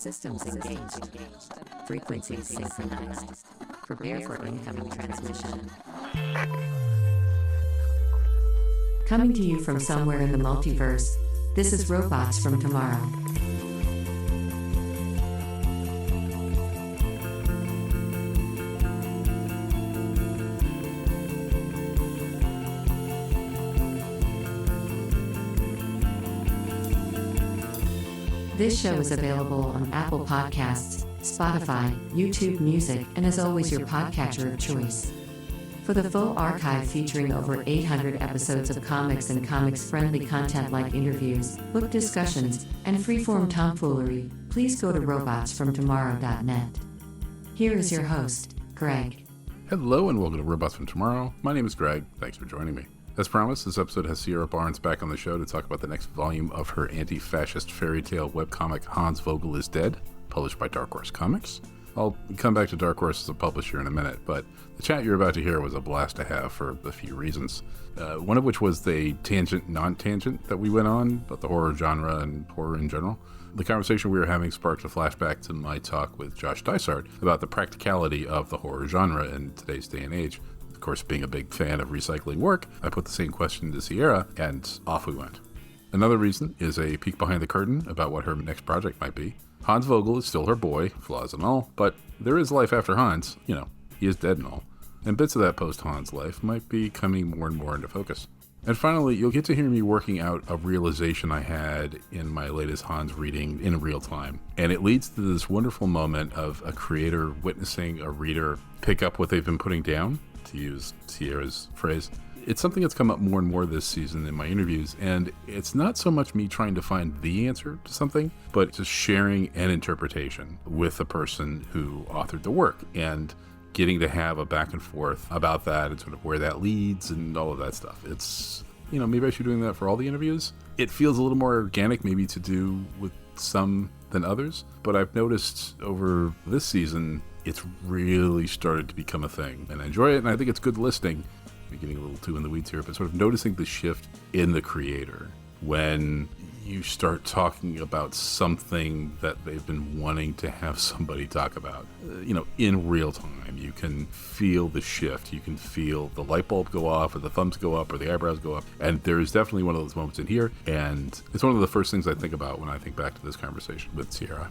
Systems engaged. Frequencies synchronized. Prepare for incoming transmission. Coming to you from somewhere in the multiverse, this is Robots from Tomorrow. This show is available on Apple Podcasts, Spotify, YouTube Music, and as always your podcatcher of choice. For the full archive featuring over 800 episodes of comics and comics-friendly content like interviews, book discussions, and freeform tomfoolery, please go to robotsfromtomorrow.net. Here is your host, Greg. Hello and welcome to Robots from Tomorrow. My name is Greg. Thanks for joining me. As promised, this episode has Sierra Barnes back on the show to talk about the next volume of her anti-fascist fairy tale webcomic HANS VOGEL is Dead, published by Dark Horse Comics. I'll come back to Dark Horse as a publisher in a minute, but the chat you're about to hear was a blast to have for a few reasons. One of which was the tangent, non-tangent that we went on about the horror genre and horror in general. The conversation we were having sparked a flashback to my talk with Josh Dysart about the practicality of the horror genre in today's day and age. Of course, being a big fan of recycling work, I put the same question to Sierra, and off we went. Another reason is a peek behind the curtain about what her next project might be. Hans Vogel is still her boy, flaws and all, but there is life after Hans. You know, he is dead and all. And bits of that post-Hans life might be coming more and more into focus. And finally, you'll get to hear me working out a realization I had in my latest Hans reading in real time. And it leads to this wonderful moment of a creator witnessing a reader pick up what they've been putting down, to use Sierra's phrase. It's something that's come up more and more this season in my interviews, and it's not so much me trying to find the answer to something, but just sharing an interpretation with the person who authored the work and getting to have a back and forth about that and sort of where that leads and all of that stuff. It's, you know, maybe I should be doing that for all the interviews. It feels a little more organic maybe to do with some than others, but I've noticed over this season it's really started to become a thing, and I enjoy it, and I think it's good listening. I'm getting a little too in the weeds here, but sort of noticing the shift in the creator when you start talking about something that they've been wanting to have somebody talk about. In real time, you can feel the shift. You can feel the light bulb go off, or the thumbs go up, or the eyebrows go up, and there's definitely one of those moments in here, and it's one of the first things I think about when I think back to this conversation with Sierra.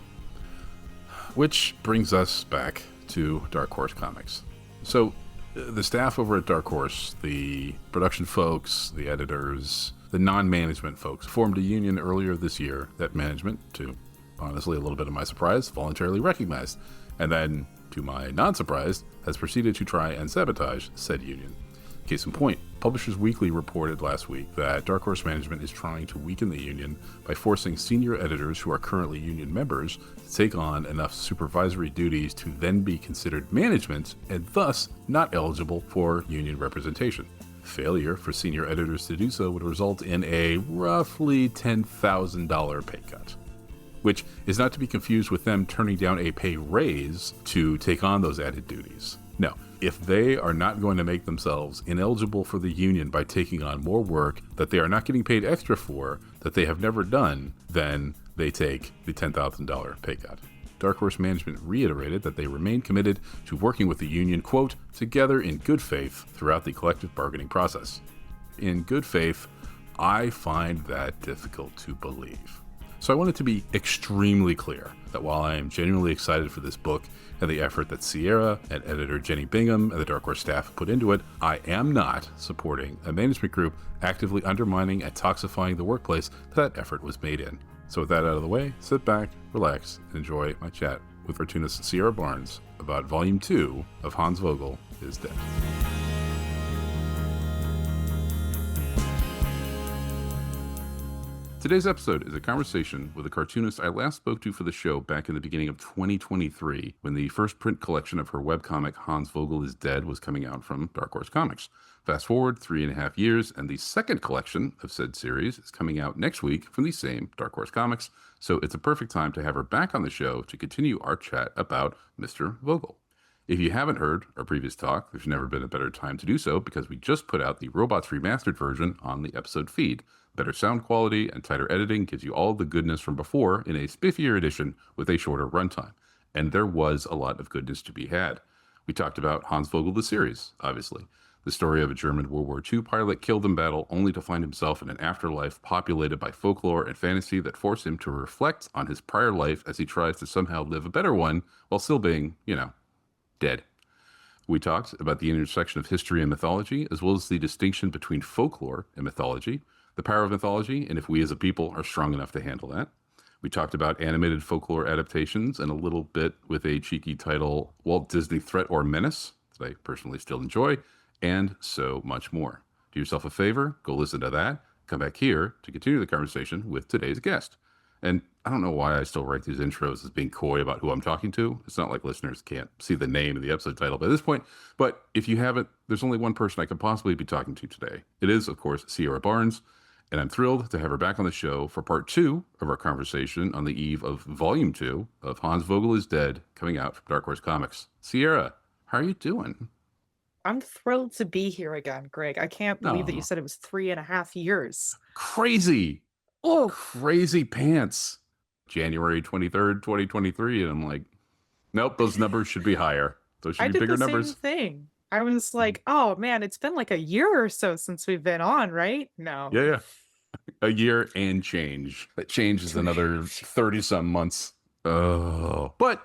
Which brings us back to Dark Horse Comics. So, the staff over at Dark Horse, the production folks, the editors, the non-management folks, formed a union earlier this year that management, to honestly a little bit of my surprise, voluntarily recognized, and then, to my non-surprise, has proceeded to try and sabotage said union. Case in point, Publishers Weekly reported last week that Dark Horse management is trying to weaken the union by forcing senior editors who are currently union members to take on enough supervisory duties to then be considered management and thus not eligible for union representation. Failure for senior editors to do so would result in a roughly $10,000 pay cut, which is not to be confused with them turning down a pay raise to take on those added duties. No, if they are not going to make themselves ineligible for the union by taking on more work that they are not getting paid extra for, that they have never done, then they take the $10,000 pay cut. Dark Horse management reiterated that they remain committed to working with the union, quote, together in good faith throughout the collective bargaining process. In good faith, I find that difficult to believe. So I wanted to be extremely clear that while I am genuinely excited for this book and the effort that Sierra and editor Jenny Bingham and the Dark Horse staff put into it, I am not supporting a management group actively undermining and toxifying the workplace that effort was made in. So with that out of the way, sit back, relax, and enjoy my chat with cartoonist Sierra Barnes about Volume 2 of Hans Vogel is Dead. Today's episode is a conversation with a cartoonist I last spoke to for the show back in the beginning of 2023, when the first print collection of her webcomic Hans Vogel is Dead was coming out from Dark Horse Comics. Fast forward 3.5 years, and the second collection of said series is coming out next week from the same Dark Horse Comics, so it's a perfect time to have her back on the show to continue our chat about Mr. Vogel. If you haven't heard our previous talk, there's never been a better time to do so because we just put out the Robots Remastered version on the episode feed. Better sound quality and tighter editing gives you all the goodness from before in a spiffier edition with a shorter runtime. And there was a lot of goodness to be had. We talked about Hans Vogel, the series, obviously. The story of a German World War II pilot killed in battle only to find himself in an afterlife populated by folklore and fantasy that force him to reflect on his prior life as he tries to somehow live a better one while still being, dead. We talked about the intersection of history and mythology, as well as the distinction between folklore and mythology, the power of mythology, and if we as a people are strong enough to handle that. We talked about animated folklore adaptations and a little bit with a cheeky title, Walt Disney Threat or Menace, that I personally still enjoy, and so much more. Do yourself a favor, go listen to that, come back here to continue the conversation with today's guest. And I don't know why I still write these intros as being coy about who I'm talking to. It's not like listeners can't see the name and the episode title by this point. But if you haven't, there's only one person I could possibly be talking to today. It is, of course, Sierra Barnes. And I'm thrilled to have her back on the show for part 2 of our conversation on the eve of volume 2 of Hans Vogel is Dead, coming out from Dark Horse Comics. Sierra, how are you doing? I'm thrilled to be here again, Greg. I can't believe that you Aw. said it was 3.5 years. Crazy. Oh, Crazy pants. January 23rd, 2023. And I'm like, nope, those numbers should be higher. Those should I be did bigger the numbers. same thing. I was like, oh man, it's been like a year or so since we've been on, right? No. Yeah. A year and change. That change is another 30 some months. Oh, but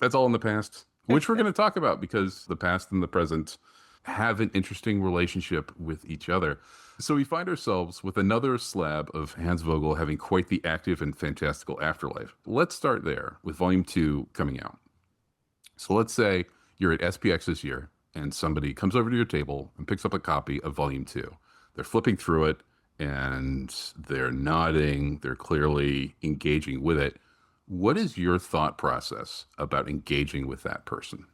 that's all in the past, which we're going to talk about because the past and the present have an interesting relationship with each other. So we find ourselves with another slab of Hans Vogel having quite the active and fantastical afterlife. Let's start there with volume 2 coming out. So let's say you're at SPX this year and somebody comes over to your table and picks up a copy of volume 2. They're flipping through it and they're nodding. They're clearly engaging with it. What is your thought process about engaging with that person?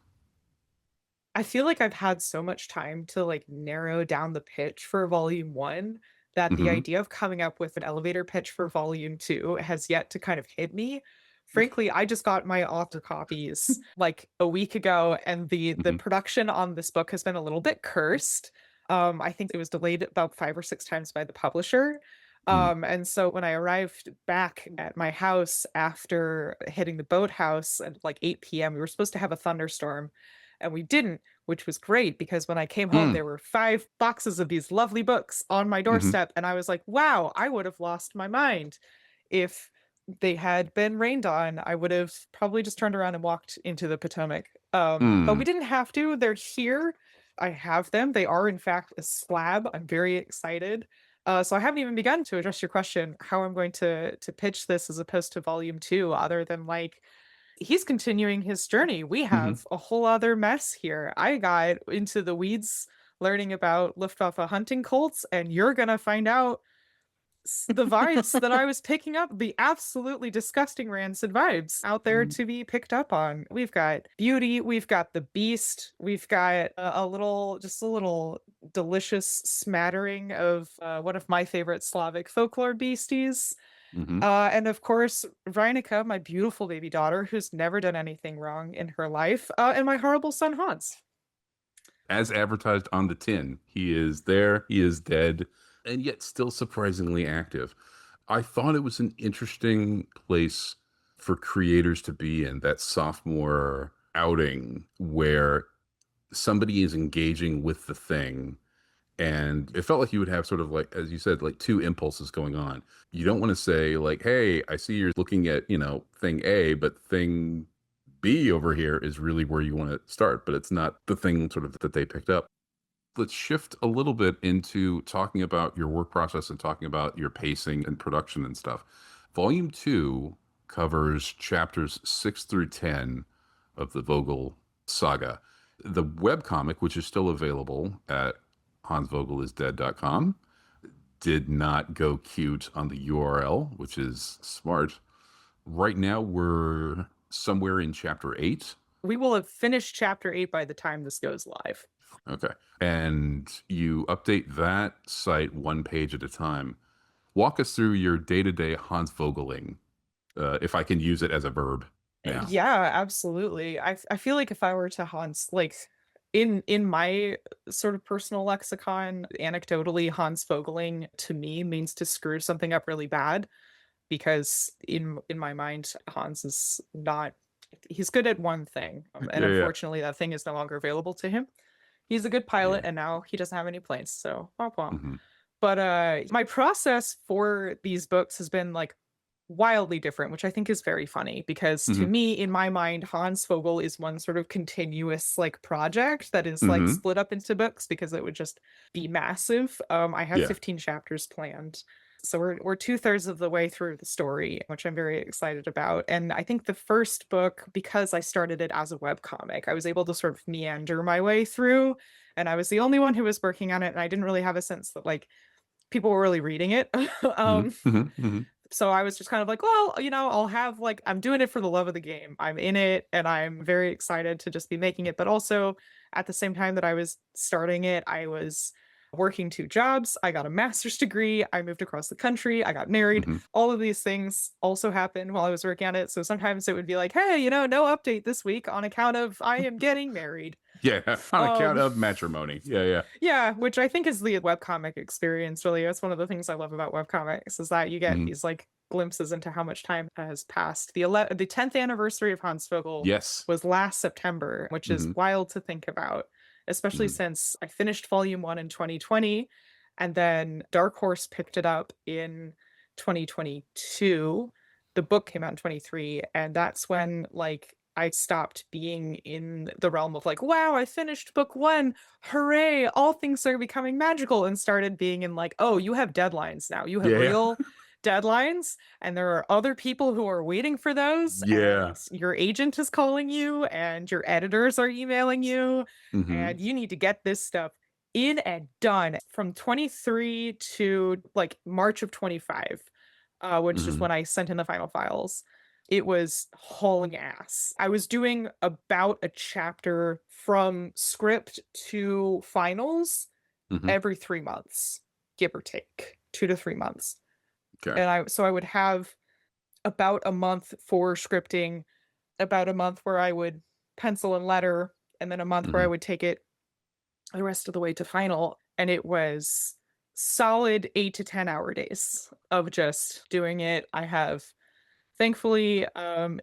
I feel like I've had so much time to like narrow down the pitch for volume 1 that the Mm-hmm. idea of coming up with an elevator pitch for volume 2 has yet to kind of hit me. Frankly, I just got my author copies like a week ago, and the Mm-hmm. production on this book has been a little bit cursed. I think it was delayed about 5 or 6 times by the publisher. And so when I arrived back at my house after hitting the boathouse at like 8 p.m., we were supposed to have a thunderstorm and we didn't, which was great because when I came home, Mm-hmm. there were 5 boxes of these lovely books on my Mm-hmm. doorstep. And I was like, wow, I would have lost my mind if they had been rained on. I would have probably just turned around and walked into the Potomac. But we didn't have to. They're here. I have them. They are, in fact, a slab. I'm very excited. So I haven't even begun to address your question, how I'm going to pitch this as opposed to volume 2, other than like, he's continuing his journey. We Mm-hmm. have a whole other mess here. I got into the weeds learning about Luftwaffe hunting Colts, and you're gonna find out the vibes that I was picking up, the absolutely disgusting rancid vibes out there to be picked up on. We've got Beauty, we've got the Beast, we've got just a little delicious smattering of one of my favorite Slavic folklore beasties. Mm-hmm. And of course, Reinica, my beautiful baby daughter, who's never done anything wrong in her life, and my horrible son Hans. As advertised on the tin, he is there, he is dead, and yet still surprisingly active. I thought it was an interesting place for creators to be in, that sophomore outing where somebody is engaging with the thing. And it felt like you would have sort of like, as you said, like two impulses going on. You don't want to say like, hey, I see you're looking at, thing A, but thing B over here is really where you want to start, but it's not the thing sort of that they picked up. Let's shift a little bit into talking about your work process and talking about your pacing and production and stuff. Volume 2 covers chapters 6 through 10 of the Vogel saga. The webcomic, which is still available at hansvogelisdead.com, did not go cute on the URL, which is smart. Right now, we're somewhere in chapter 8. We will have finished chapter 8 by the time this goes live. Okay. And you update that site one page at a time. Walk us through your day-to-day Hans Vogeling, if I can use it as a verb now. Yeah, absolutely. I feel like if I were to Hans, like, In my sort of personal lexicon, anecdotally, Hans Vogeling to me means to screw something up really bad, because in my mind, Hans is not, he's good at one thing, and Yeah, yeah. unfortunately that thing is no longer available to him. He's a good pilot, Yeah. and now he doesn't have any planes, so womp womp. Hmm. But my process for these books has been like wildly different, which I think is very funny, because to Hmm. me, in my mind, Hans Vogel is one sort of continuous like project that is like Hmm. split up into books, because it would just be massive. I have Yeah. 15 chapters planned. So we're two-thirds of the way through the story, which I'm very excited about. And I think the first book, because I started it as a webcomic, I was able to sort of meander my way through, and I was the only one who was working on it, and I didn't really have a sense that like people were really reading it. Hmm. um Hmm. Hmm. so I was just kind of like, well, I'll have like, I'm doing it for the love of the game. I'm in it and I'm very excited to just be making it. But also at the same time that I was starting it, I was working two jobs. I got a master's degree. I moved across the country. I got married. Hmm. All of these things also happened while I was working on it. So sometimes it would be like, hey, no update this week on account of I am getting married. Yeah. On account Um, of matrimony. Yeah, yeah. yeah, which I think is the webcomic experience, really. That's one of the things I love about webcomics, is that you get Hmm. these like glimpses into how much time has passed. The 10th anniversary of Hans Vogel Yes. was last September, which is Hmm. wild to think about, especially Hmm. since I finished volume 1 in 2020, and then Dark Horse picked it up in 2022. The book came out in 23, and that's when like I stopped being in the realm of like, wow, I finished book 1. Hooray, all things are becoming magical, and started being in like, oh, you have deadlines now. You have Yeah, yeah. real deadlines, and there are other people who are waiting for those, Yeah. and your agent is calling you, and your editors are emailing you, Hmm. and you need to get this stuff in and done. From 23 to like March of 25, which is Hmm. when I sent in the final files. It was hauling ass. I was doing about a chapter from script to finals Hmm. every 3 months, give or take 2 to 3 months. Okay. And I would have about a month for scripting, about a month where I would pencil and letter, and then a month where I Hmm. would take it the rest of the way to final. And it was solid 8 to 10 hour days of just doing it. I have thankfully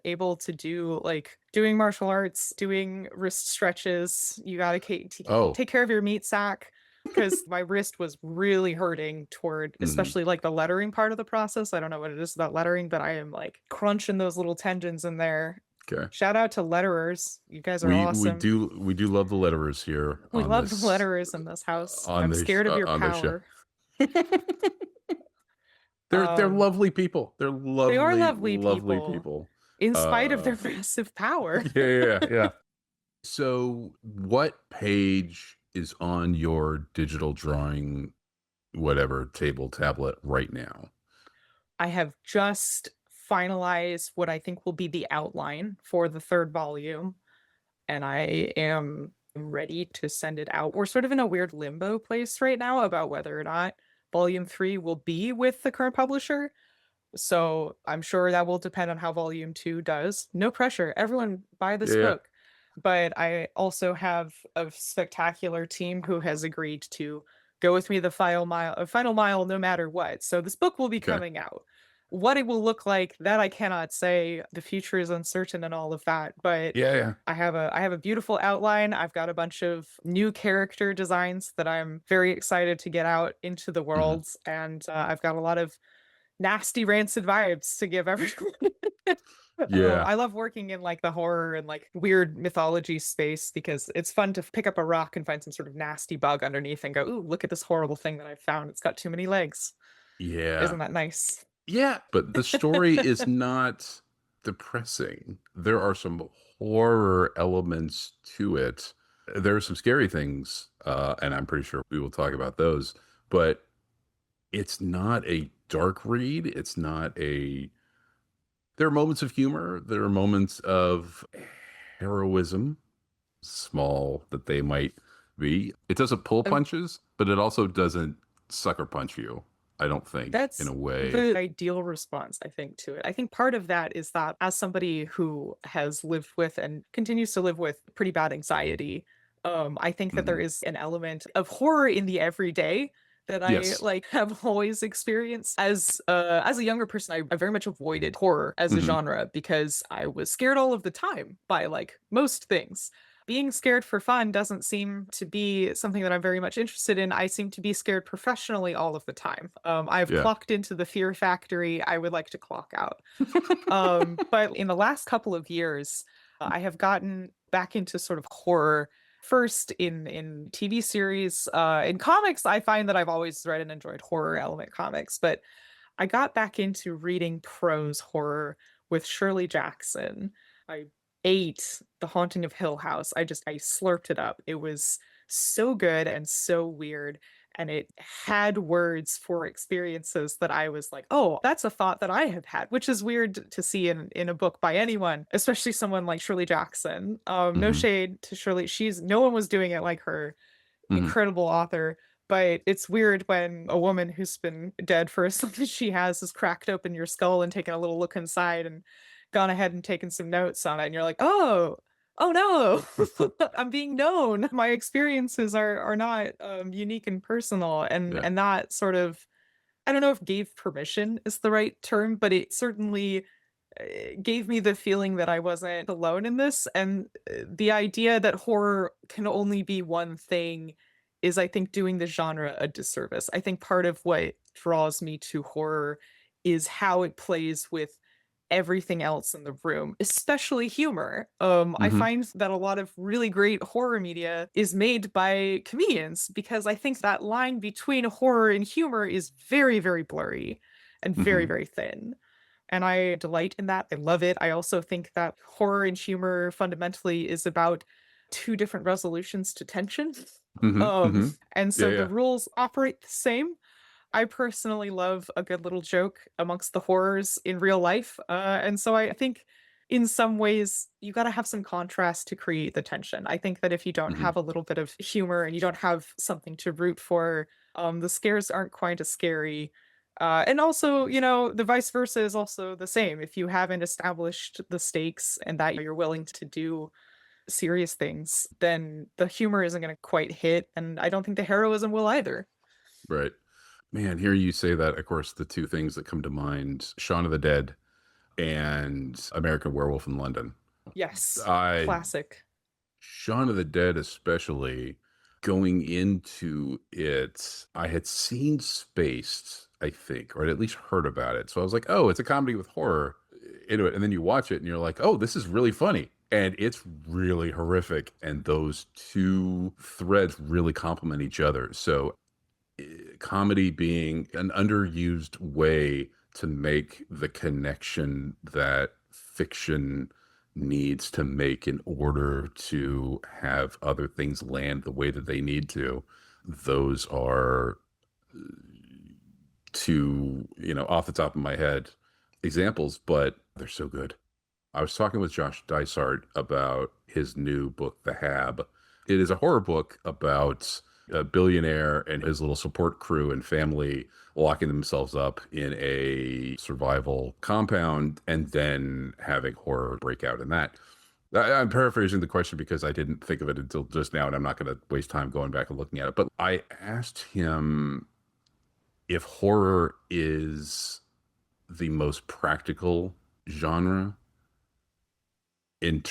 able to do like doing martial arts, doing wrist stretches. You got to Oh. take care of your meat sack, because my wrist was really hurting toward Hmm. especially like the lettering part of the process. I don't know what it is about lettering, but I am like crunching those little tendons in there. Okay. Shout out to letterers. You guys are We awesome. do love the letterers here We love the letterers in this house. I'm scared of your on this show. power. They're Um, lovely people. They're they are lovely, lovely lovely people, people. in spite of Uh, their massive power. yeah, yeah, yeah. So, what page is on your digital drawing, whatever table tablet right now? I have just finalized what I think will be the outline for the third volume, and I am ready to send it out. We're sort of in a weird limbo place right now about whether or not volume 3 will be with the current publisher. So I'm sure that will depend on how volume 2 does. No pressure. Everyone buy this Yeah. book. But I also have a spectacular team who has agreed to go with me the final mile no matter what. So this book will be Okay. coming out. What it will look like, that I cannot say. The future is uncertain and all of that, but Yeah, yeah. I have a beautiful outline. I've got a bunch of new character designs that I'm very excited to get out into the Hmm. world, and I've got a lot of nasty rancid vibes to give everyone. Yeah. I love working in like the horror and like weird mythology space, because it's fun to pick up a rock and find some sort of nasty bug underneath and go, ooh, look at this horrible thing that I found. It's got too many legs. Yeah. Isn't that nice? Yeah. But the story is not depressing. There are some horror elements to it. There are some scary things, and I'm pretty sure we will talk about those. But it's not a dark read. It's not a. There are moments of humor. There are moments of heroism, small that they might be. It doesn't pull Um, punches, but it also doesn't sucker punch you, I don't think, in That's a way. the ideal response, I think, to it. I think part of that is that as somebody who has lived with and continues to live with pretty bad anxiety, I think that there is an element of horror in the everyday that I Yes. like have always experienced. As a younger person, I very much avoided horror as a Hmm. genre because I was scared all of the time by like most things. Being scared for fun doesn't seem to be something that I'm very much interested in. I seem to be scared professionally all of the time. I've Yeah. clocked into the fear factory. I would like to clock out. But in the last couple of years, I have gotten back into sort of horror. First in TV series, in comics, I find that I've always read and enjoyed horror element comics, but I got back into reading prose horror with Shirley Jackson. I ate The Haunting of Hill House. I slurped it up. It was so good and so weird. And it had words for experiences that I was like, oh, that's a thought that I have had, which is weird to see in a book by anyone, especially someone like Shirley Jackson. No Hmm. shade to Shirley. No one was doing it like her. Hmm. Incredible author. But it's weird when a woman who's been dead for as long as she has cracked open your skull and taken a little look inside and gone ahead and taken some notes on it. And you're like, oh no, I'm being known. My experiences are not unique and personal. Yeah. And that sort of, I don't know if gave permission is the right term, but it certainly gave me the feeling that I wasn't alone in this. And the idea that horror can only be one thing is, I think, doing the genre a disservice. I think part of what draws me to horror is how it plays with everything else in the room, especially humor. I Hmm. find that a lot of really great horror media is made by comedians because I think that line between horror and humor is very, very blurry and very, Hmm. very thin. And I delight in that. I love it. I also think that horror and humor fundamentally is about two different resolutions to tension. Hmm. Um, Hmm. and Yeah. so the Yeah. rules operate the same. I personally love a good little joke amongst the horrors in real life. And so I think in some ways you got to have some contrast to create the tension. I think that if you don't Hmm. have a little bit of humor and you don't have something to root for, the scares aren't quite as scary. And also, the vice versa is also the same. If you haven't established the stakes and that you're willing to do serious things, then the humor isn't going to quite hit. And I don't think the heroism will either. Right. Man, hear you say that. Of course, the two things that come to mind: Shaun of the Dead and American Werewolf in London. Yes, I classic. Shaun of the Dead, especially going into it, I had seen Spaced, I think, or I'd at least heard about it. So I was like, oh, it's a comedy with horror into it. And then you watch it and you're like, oh, this is really funny. And it's really horrific. And those two threads really complement each other. So comedy being an underused way to make the connection that fiction needs to make in order to have other things land the way that they need to. Those are two, off the top of my head examples, but they're so good. I was talking with Josh Dysart about his new book, The Hab. It is a horror book about a billionaire and his little support crew and family locking themselves up in a survival compound and then having horror break out in that. I'm paraphrasing the question because I didn't think of it until just now, and I'm not going to waste time going back and looking at it. But I asked him if horror is the most practical genre and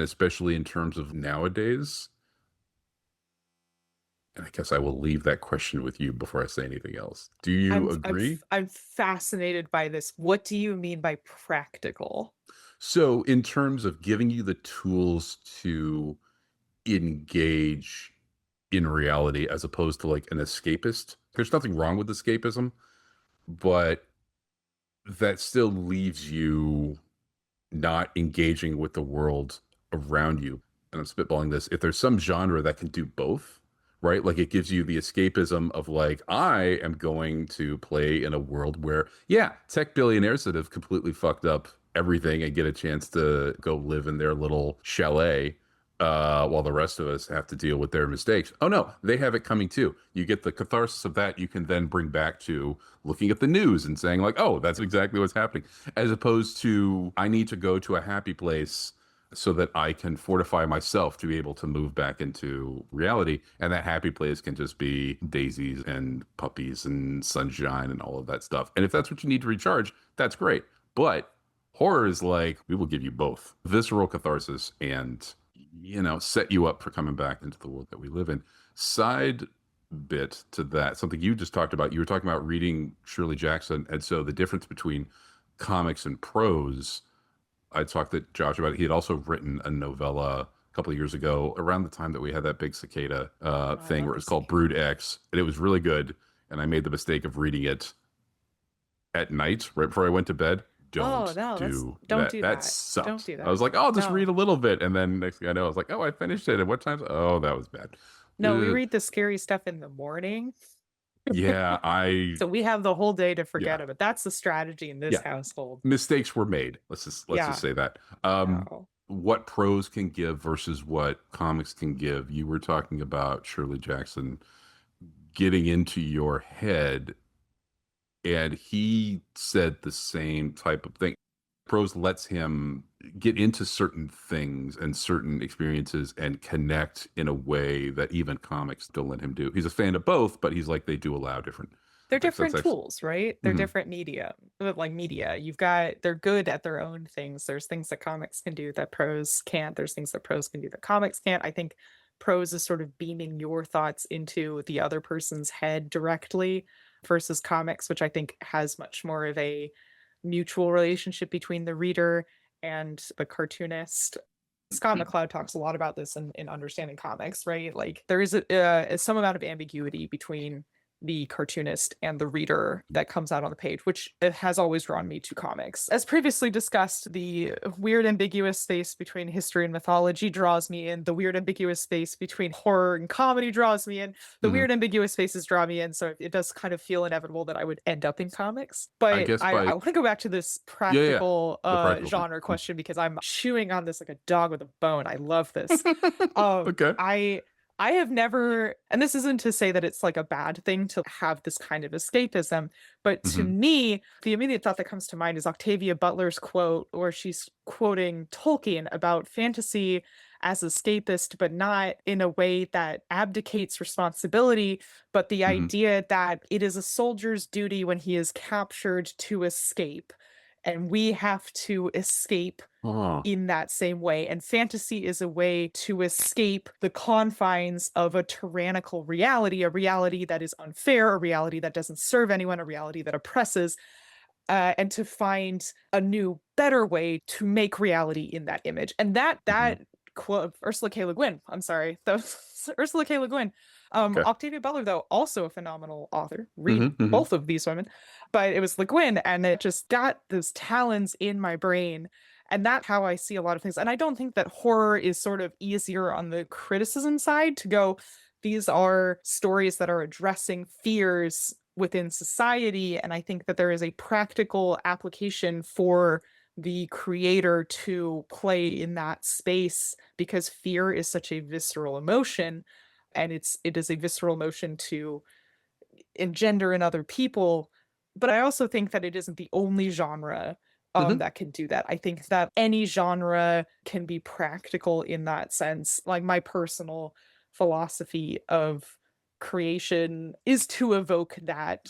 especially in terms of nowadays. And I guess I will leave that question with you before I say anything else. Do you agree? I'm fascinated by this. What do you mean by practical? So, in terms of giving you the tools to engage in reality as opposed to like an escapist, there's nothing wrong with escapism, but that still leaves you not engaging with the world around you. And I'm spitballing this. If there's some genre that can do both, right? Like it gives you the escapism of like, I am going to play in a world where, yeah, tech billionaires that have completely fucked up everything and get a chance to go live in their little chalet while the rest of us have to deal with their mistakes. Oh no, they have it coming too. You get the catharsis of that you can then bring back to looking at the news and saying like, oh, that's exactly what's happening. As opposed to, I need to go to a happy place so that I can fortify myself to be able to move back into reality. And that happy place can just be daisies and puppies and sunshine and all of that stuff. And if that's what you need to recharge, that's great. But horror is like, we will give you both visceral catharsis and, set you up for coming back into the world that we live in. Side bit to that, something you just talked about, you were talking about reading Shirley Jackson. And so the difference between comics and prose, I talked to Josh about it. He had also written a novella a couple of years ago around the time that we had that big cicada thing where it was called Brood X. And it was really good. And I made the mistake of reading it at night, right before I went to bed. Don't do that. That sucked. Don't do that. I was like, oh, I'll just read a little bit. And then next thing I know, I was like, oh, I finished it. And what time? Oh, that was bad. No, we read the scary stuff in the morning. Yeah, So we have the whole day to forget it. That's the strategy in this household. Mistakes were made. Let's just say that. What prose can give versus what comics can give. You were talking about Shirley Jackson getting into your head, and he said the same type of thing. Prose lets him get into certain things and certain experiences and connect in a way that even comics don't let him do. He's a fan of both, but he's like, they do allow different. They're different tools, right? They're different media. They're good at their own things. There's things that comics can do that prose can't. There's things that prose can do that comics can't. I think prose is sort of beaming your thoughts into the other person's head directly versus comics, which I think has much more of a mutual relationship between the reader and the cartoonist. Scott McCloud talks a lot about this in Understanding Comics, right? Like there is some amount of ambiguity between the cartoonist and the reader that comes out on the page, which it has always drawn me to comics. As previously discussed, the weird ambiguous space between history and mythology draws me in. The weird ambiguous space between horror and comedy draws me in. The weird ambiguous spaces draw me in. So it does kind of feel inevitable that I would end up in comics. But I want to go back to this practical genre question because I'm chewing on this like a dog with a bone. I love this. Okay. I have never, and this isn't to say that it's like a bad thing to have this kind of escapism, but to me, the immediate thought that comes to mind is Octavia Butler's quote, where she's quoting Tolkien about fantasy as escapist, but not in a way that abdicates responsibility, but the idea that it is a soldier's duty when he is captured to escape. And we have to escape in that same way. And fantasy is a way to escape the confines of a tyrannical reality, a reality that is unfair, a reality that doesn't serve anyone, a reality that oppresses, and to find a new, better way to make reality in that image. And that quote, Ursula K. Le Guin, I'm sorry, Ursula K. Le Guin. Octavia Butler, though, also a phenomenal author. Read both of these women. But it was Le Guin, and it just got those talons in my brain. And that's how I see a lot of things. And I don't think that horror is sort of easier on the criticism side to go, these are stories that are addressing fears within society. And I think that there is a practical application for the creator to play in that space because fear is such a visceral emotion. And it is a visceral emotion to engender in other people. But I also think that it isn't the only genre that can do that. I think that any genre can be practical in that sense. Like my personal philosophy of creation is to evoke that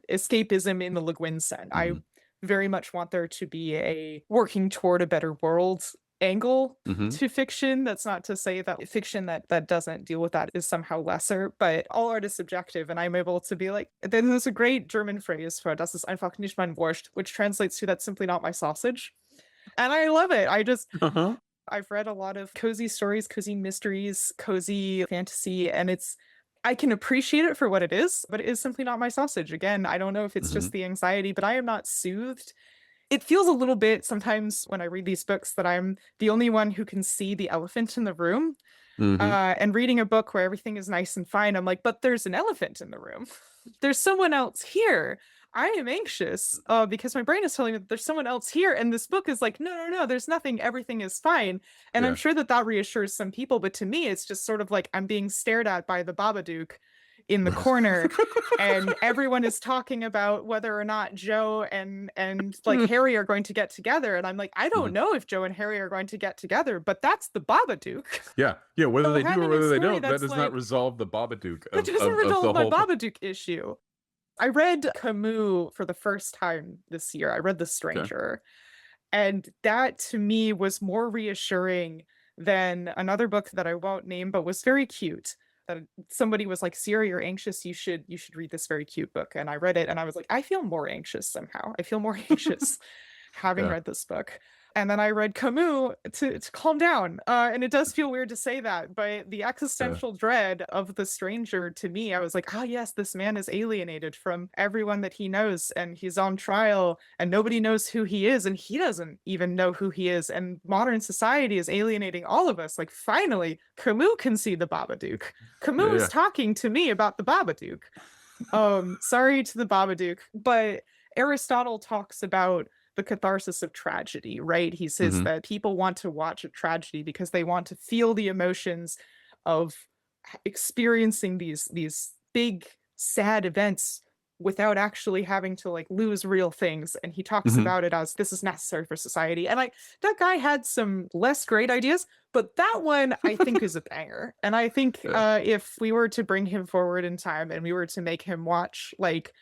escapism in the Le Guin sense. I very much want there to be a working toward a better world angle to fiction. That's not to say that fiction that doesn't deal with that is somehow lesser, but all art is subjective, and I'm able to be like, there's a great German phrase for das ist einfach nicht mein Wurst, which translates to that's simply not my sausage. And I love it. I just I've read a lot of cozy stories, cozy mysteries, cozy fantasy, and I can appreciate it for what it is, but it is simply not my sausage. Again, I don't know if it's just the anxiety, but I am not soothed. It feels a little bit sometimes when I read these books that I'm the only one who can see the elephant in the room. And reading a book where everything is nice and fine, I'm like, but there's an elephant in the room. There's someone else here. I am anxious because my brain is telling me that there's someone else here. And this book is like, no, there's nothing. Everything is fine. And I'm sure that reassures some people. But to me, it's just sort of like I'm being stared at by the Babadook in the corner, and everyone is talking about whether or not Joe and like Harry are going to get together, and I'm like, I don't know if Joe and Harry are going to get together, but that's the Babadook. Yeah, whether So they do or having a whether they story don't, that that's does not like, resolve the Babadook that of, doesn't of the resolve my whole. Babadook issue. I read Camus for the first time this year. I read The Stranger. And that to me was more reassuring than another book that I won't name, but was very cute. That somebody was like, Sierra, you're anxious. You should read this very cute book. And I read it and I was like, I feel more anxious somehow. I feel more anxious having Yeah. read this book. And then I read Camus to calm down. And it does feel weird to say that, but the existential dread of the stranger to me, I was like, ah, yes, this man is alienated from everyone that he knows, and he's on trial, and nobody knows who he is, and he doesn't even know who he is. And modern society is alienating all of us. Like, finally, Camus can see the Babadook. Camus is talking to me about the Babadook. Sorry to the Babadook, but Aristotle talks about the catharsis of tragedy, right? He says that people want to watch a tragedy because they want to feel the emotions of experiencing these big sad events without actually having to like lose real things. And he talks about it as this is necessary for society. And like, that guy had some less great ideas, but that one I think is a banger. And I think if we were to bring him forward in time and we were to make him watch, like,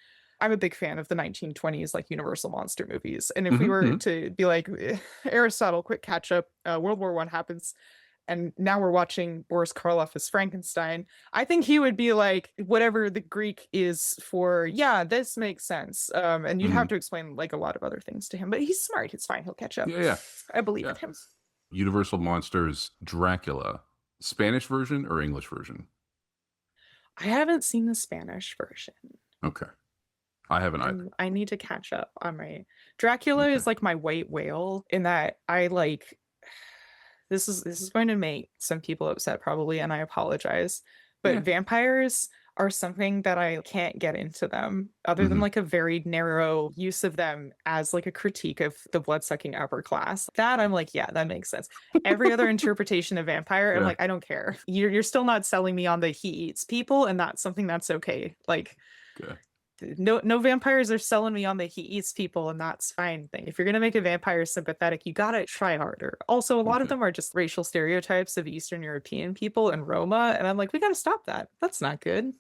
I'm a big fan of the 1920s, like Universal monster movies. And if we were to be like, Aristotle, quick catch up, World War I happens, and now we're watching Boris Karloff as Frankenstein, I think he would be like, whatever the Greek is for, yeah, this makes sense. And you'd have to explain like a lot of other things to him, but he's smart. It's fine. He'll catch up. I believe in him. Universal Monsters Dracula, Spanish version or English version? I haven't seen the Spanish version. Okay. I haven't either. I need to catch up on my Dracula is like my white whale in that I like this is going to make some people upset probably, and I apologize. But vampires are something that I can't get into them other than like a very narrow use of them as like a critique of the blood-sucking upper class. That I'm like, yeah, that makes sense. Every other interpretation of vampire, I'm like, I don't care. You're still not selling me on the he eats people, and that's something that's okay. Like no vampires are selling me on the he eats people, and that's fine thing. If you're gonna make a vampire sympathetic, you gotta try harder. Also, a lot of them are just racial stereotypes of Eastern European people and Roma, and I'm like, we gotta stop that. That's not good.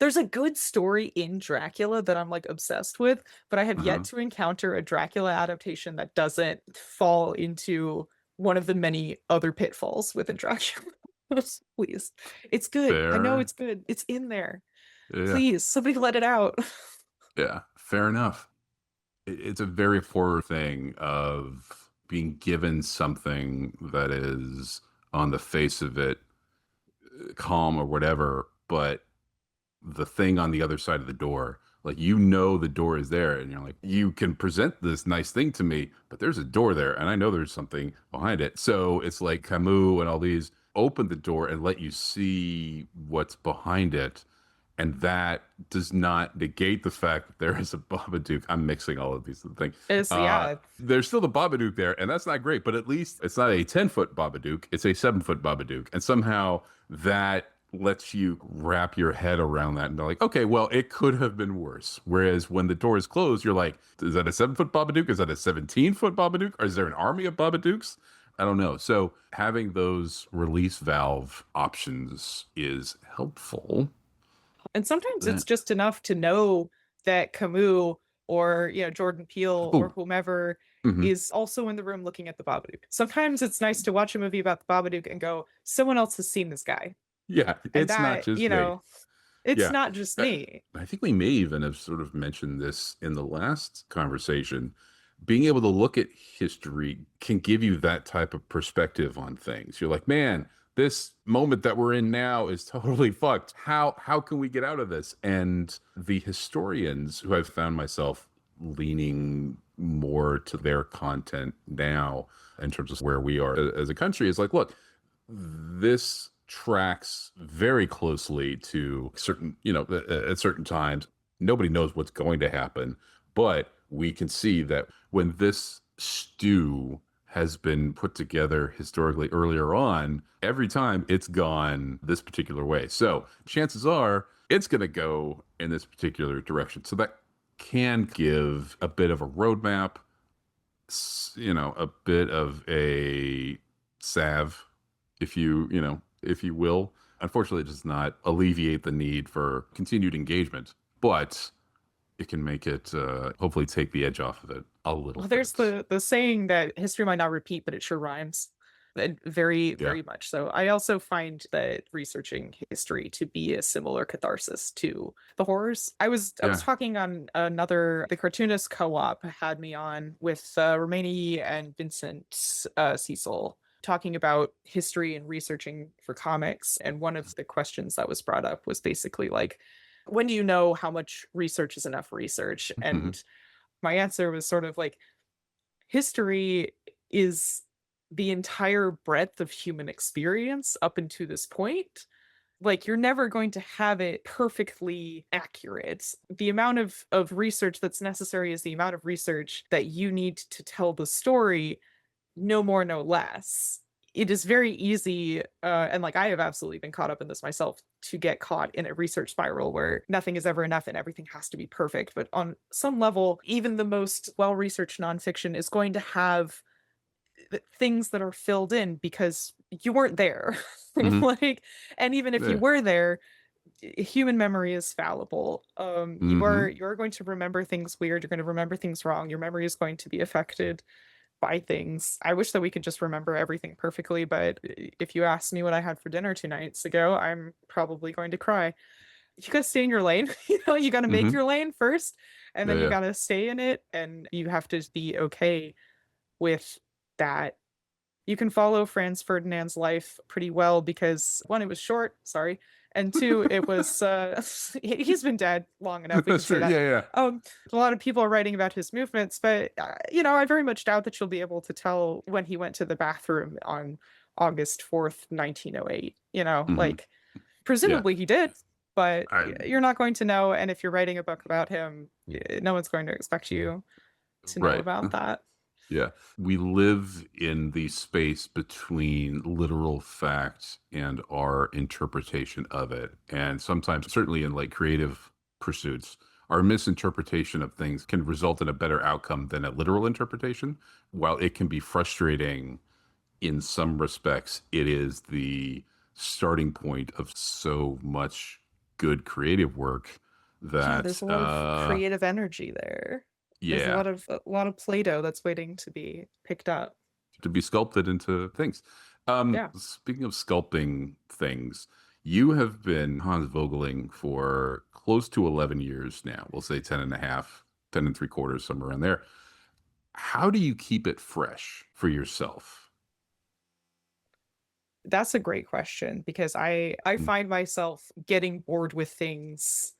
There's a good story in Dracula that I'm like obsessed with, but I have yet to encounter a Dracula adaptation that doesn't fall into one of the many other pitfalls within Dracula. Please. It's good. I know it's good. It's in there. Please, somebody let it out. Fair enough. It's a very horror thing of being given something that is on the face of it calm or whatever, but the thing on the other side of the door, like, the door is there, and you're like, you can present this nice thing to me, but there's a door there, and I know there's something behind it. So it's like Camus and all these open the door and let you see what's behind it. And that does not negate the fact that there is a Babadook. I'm mixing all of these things. There's still the Babadook there, and that's not great, but at least it's not a 10-foot Babadook. It's a 7-foot Babadook. And somehow that lets you wrap your head around that and be like, okay, well, it could have been worse. Whereas when the door is closed, you're like, is that a 7-foot Babadook? Is that a 17-foot Babadook? Or is there an army of Babadooks? I don't know. So having those release valve options is helpful. And sometimes it's just enough to know that Camus or Jordan Peele or whomever is also in the room looking at the Babadook. Sometimes it's nice to watch a movie about the Babadook and go, someone else has seen this guy. Yeah, it's not just me. It's not just me. I think we may even have sort of mentioned this in the last conversation. Being able to look at history can give you that type of perspective on things. You're like, man, this moment that we're in now is totally fucked. How can we get out of this? And the historians who I've found myself leaning more to their content now in terms of where we are as a country is like, look, this tracks very closely to certain, at certain times, nobody knows what's going to happen, but we can see that when this stew has been put together historically earlier on, every time it's gone this particular way. So chances are it's going to go in this particular direction. So that can give a bit of a roadmap, a bit of a salve, if you will. Unfortunately, it does not alleviate the need for continued engagement, but it can make it hopefully take the edge off of it a little Well, bit. there's the saying that history might not repeat, but it sure rhymes. And very, Yeah. very much so. I also find that researching history to be a similar catharsis to the horrors. I was Yeah. talking on the cartoonist co-op had me on with Romani and Vincent Cecil talking about history and researching for comics. And one of the questions that was brought up was basically like, when do you know how much research is enough research? And my answer was sort of like, history is the entire breadth of human experience up until this point. Like, you're never going to have it perfectly accurate. The amount of research that's necessary is the amount of research that you need to tell the story, no more, no less. It is very easy, and like I have absolutely been caught up in this myself, to get caught in a research spiral where nothing is ever enough and everything has to be perfect. But on some level, even the most well-researched nonfiction is going to have things that are filled in because you weren't there. Mhm. Like, and even if you Yeah. were there, human memory is fallible. You're going to remember things weird, you're going to remember things wrong, your memory is going to be affected by things. I wish that we could just remember everything perfectly, but if you ask me what I had for dinner 2 nights ago, I'm probably going to cry. You gotta stay in your lane. You gotta make Mhm. your lane first, and Yeah, then you yeah. gotta stay in it, and you have to be okay with that. You can follow Franz Ferdinand's life pretty well because one, it was short, sorry, and two, it was he's been dead long enough. We can That's say true. that. Yeah, yeah. A lot of people are writing about his movements, but I very much doubt that you'll be able to tell when he went to the bathroom on August 4th, 1908. Mhm. Like, Yeah. presumably he did, but I you're not going to know. And if you're writing a book about him, no one's going to expect you to know right. about that. Yeah. We live in the space between literal fact and our interpretation of it. And sometimes, certainly in like creative pursuits, our misinterpretation of things can result in a better outcome than a literal interpretation. While it can be frustrating in some respects, it is the starting point of so much good creative work Yeah, that, there's a lot of creative energy there. There's yeah, a lot of Play-Doh that's waiting to be picked up. to be sculpted into things. Yeah. Speaking of sculpting things, you have been Hans Vogeling for close to 11 years now. We'll say 10 and a half, 10 and three quarters, somewhere in there. How do you keep it fresh for yourself? That's a great question because I find myself getting bored with things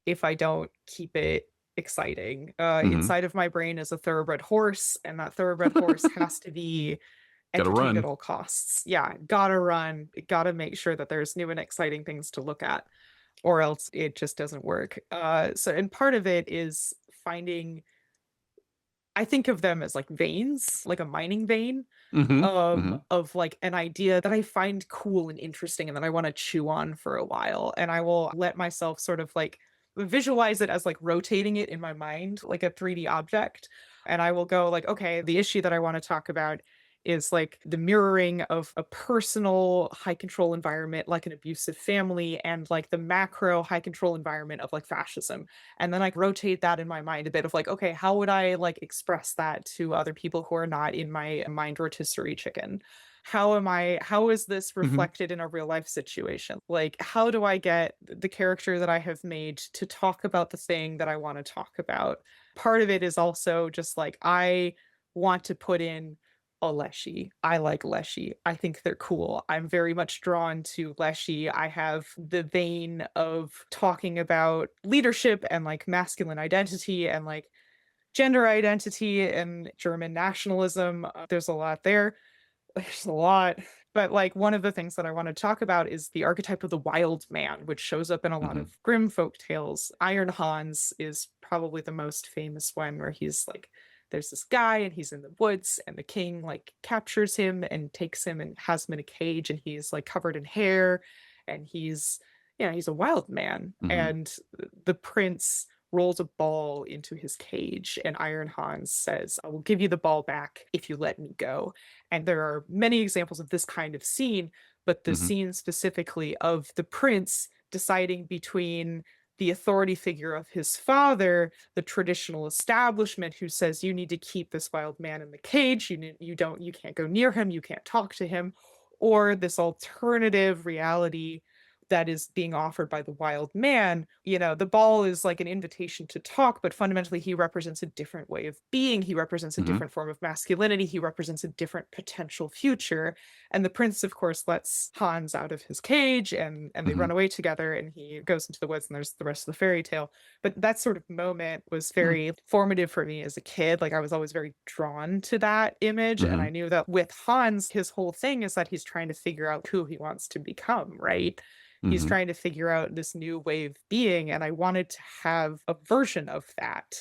if I don't keep it exciting. Mm-hmm. Inside of my brain is a thoroughbred horse, and that thoroughbred horse has to be Gotta entertained at run. all costs. Yeah, gotta run, gotta make sure that there's new and exciting things to look at, or else it just doesn't work. And part of it is finding, I think of them as like veins, like a mining vein, Mm-hmm. Mm-hmm. of like an idea that I find cool and interesting and that I want to chew on for a while. And I will let myself sort of like visualize it as like rotating it in my mind, like a 3D object. And I will go like, okay, the issue that I want to talk about is like the mirroring of a personal high control environment like an abusive family and like the macro high control environment of like fascism, and then I rotate that in my mind a bit of like, okay, how would I like express that to other people who are not in my mind rotisserie chicken? How is this Mm-hmm. reflected in a real life situation? Like, how do I get the character that I have made to talk about the thing that I want to talk about? Part of it is also just like, I want to put in a Leshy. I like Leshy. I think they're cool. I'm very much drawn to Leshy. I have the vein of talking about leadership and like masculine identity and like gender identity and German nationalism. There's a lot there. There's a lot. But like one of the things that I want to talk about is the archetype of the wild man, which shows up in a lot Mm-hmm. of Grimm folk tales. Iron Hans is probably the most famous one, where he's like, there's this guy and he's in the woods and the king like captures him and takes him and has him in a cage, and he's like covered in hair and he's he's a wild man. Mm-hmm. And the prince rolls a ball into his cage, and Iron Hans says, I will give you the ball back if you let me go. And there are many examples of this kind of scene, but the Mm-hmm. scene specifically of the prince deciding between the authority figure of his father, the traditional establishment who says you need to keep this wild man in the cage, you can't go near him, you can't talk to him, or this alternative reality that is being offered by the wild man. The ball is like an invitation to talk, but fundamentally he represents a different way of being. He represents a Mm-hmm. different form of masculinity. He represents a different potential future. And the prince, of course, lets Hans out of his cage, and they Mm-hmm. run away together, and he goes into the woods, and there's the rest of the fairy tale. But that sort of moment was very formative for me as a kid. Like, I was always very drawn to that image. And Mm-hmm. I knew that with Hans, his whole thing is that he's trying to figure out who he wants to become, right? He's Mm-hmm. trying to figure out this new way of being, and I wanted to have a version of that.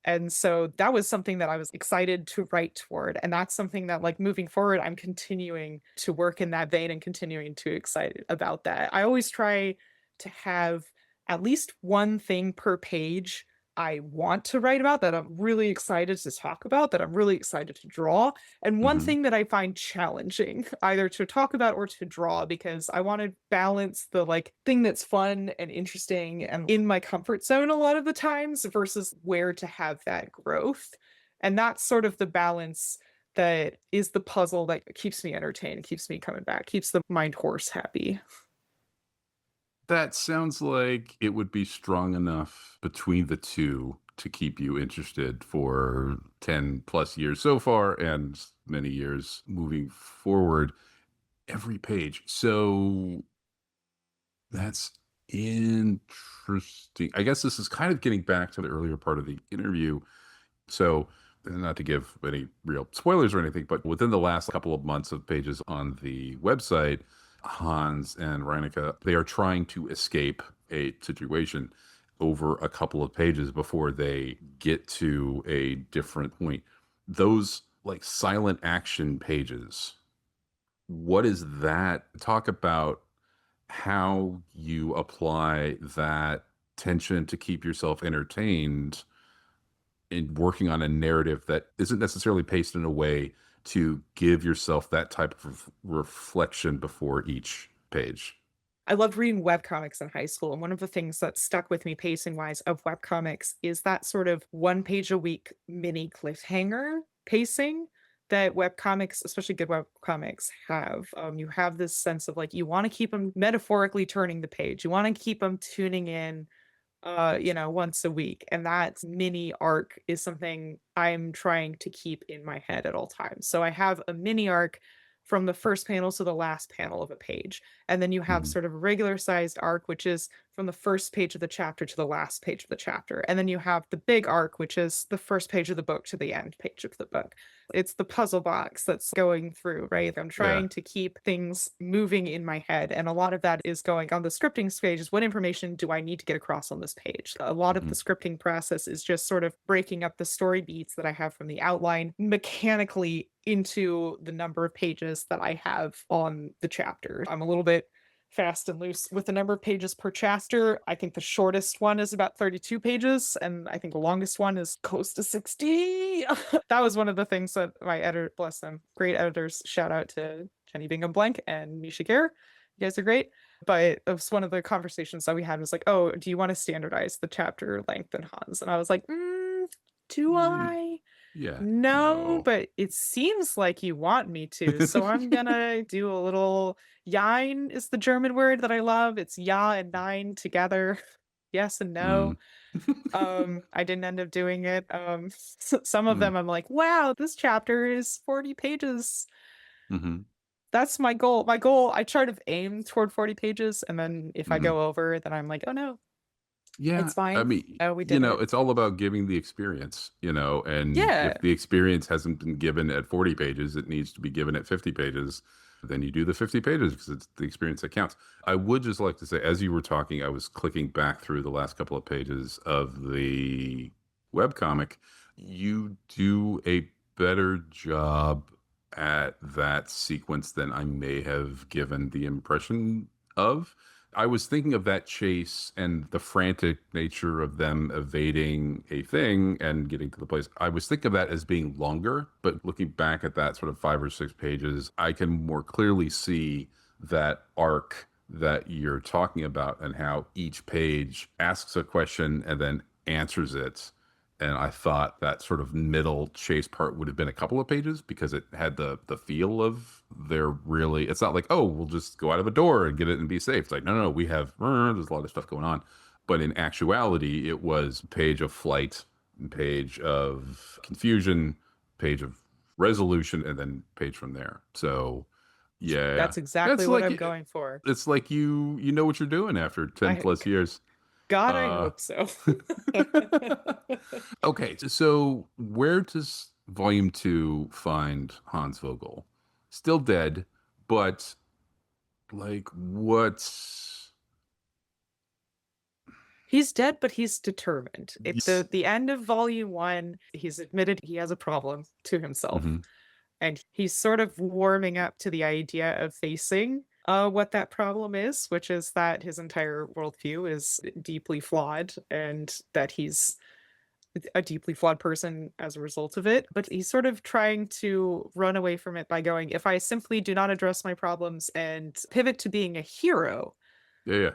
And so that was something that I was excited to write toward. And that's something that, like, moving forward, I'm continuing to work in that vein and continuing to excited about that. I always try to have at least one thing per page I want to write about, that I'm really excited to talk about, that I'm really excited to draw, and one Mm-hmm. thing that I find challenging either to talk about or to draw, because I want to balance the, like, thing that's fun and interesting and in my comfort zone a lot of the times versus where to have that growth. And that's sort of the balance that is the puzzle that keeps me entertained, keeps me coming back, keeps the mind horse happy. That sounds like it would be strong enough between the two to keep you interested for 10 plus years so far and many years moving forward every page. So that's interesting. I guess this is kind of getting back to the earlier part of the interview. So, not to give any real spoilers or anything, but within the last couple of months of pages on the website, Hans and Reinicke, they are trying to escape a situation over a couple of pages before they get to a different point. Those like silent action pages, what is that? Talk about how you apply that tension to keep yourself entertained in working on a narrative that isn't necessarily paced in a way to give yourself that type of reflection before each page. I loved reading webcomics in high school, and one of the things that stuck with me pacing wise of webcomics is that sort of one page a week mini cliffhanger pacing that webcomics, especially good webcomics, have. You have this sense of, like, you want to keep them metaphorically turning the page. You want to keep them tuning in once a week. And that mini arc is something I'm trying to keep in my head at all times. So I have a mini arc from the first panel to the last panel of a page. And then you have Mhm. sort of a regular sized arc, which is from the first page of the chapter to the last page of the chapter. And then you have the big arc, which is the first page of the book to the end page of the book. It's the puzzle box that's going through, right? I'm Yeah. trying to keep things moving in my head. And a lot of that is going on the scripting stage is, what information do I need to get across on this page? A lot of Mhm. the scripting process is just sort of breaking up the story beats that I have from the outline mechanically into the number of pages that I have on the chapter. I'm a little bit fast and loose with the number of pages per chapter. I think the shortest one is about 32 pages, and I think the longest one is close to 60. That was one of the things that my editor, bless them, great editors, shout out to Jenny Bingham Blank and Misha Gare. You guys are great. But it was one of the conversations that we had was like, oh, do you want to standardize the chapter length in Hans? And I was like, do Mm, I? yeah. No, No. but it seems like you want me to, so I'm gonna do a little Jein is the German word that I love. It's ja and nein together. Yes and Mm. no. I didn't end up doing it. Some of Mm. them I'm like, wow, this chapter is 40 pages. Mhm. That's my goal. My goal, I try to aim toward 40 pages, and then if I Mhm. go over, then I'm like, oh no, Yeah, it's I fine. mean, Oh, we did it. it's all about giving the experience, and Yeah. if the experience hasn't been given at 40 pages, it needs to be given at 50 pages. Then you do the 50 pages because it's the experience that counts. I would just like to say, as you were talking, I was clicking back through the last couple of pages of the webcomic. You do a better job at that sequence than I may have given the impression of. I was thinking of that chase and the frantic nature of them evading a thing and getting to the place. I was thinking of that as being longer, but looking back at that sort of 5 or 6 pages, I can more clearly see that arc that you're talking about and how each page asks a question and then answers it. And I thought that sort of middle chase part would have been a couple of pages because it had the feel of they're really, it's not like, oh, we'll just go out of a door and get it and be safe. It's like, no, we have, there's a lot of stuff going on. But in actuality, it was page of flight, page of confusion, page of resolution, and then page from there. So yeah, That's exactly what I'm going for. It's like you know what you're doing after 10 plus years. God, I hope so. Okay, so where does Volume 2 find Hans Vogel? Still dead, but like what's... He's dead, but he's determined. It's the end of Volume 1. He's admitted he has a problem to himself. And he's sort of warming up to the idea of facing what that problem is, which is that his entire worldview is deeply flawed and that he's a deeply flawed person as a result of it. But he's sort of trying to run away from it by going, if I simply do not address my problems and pivot to being a hero,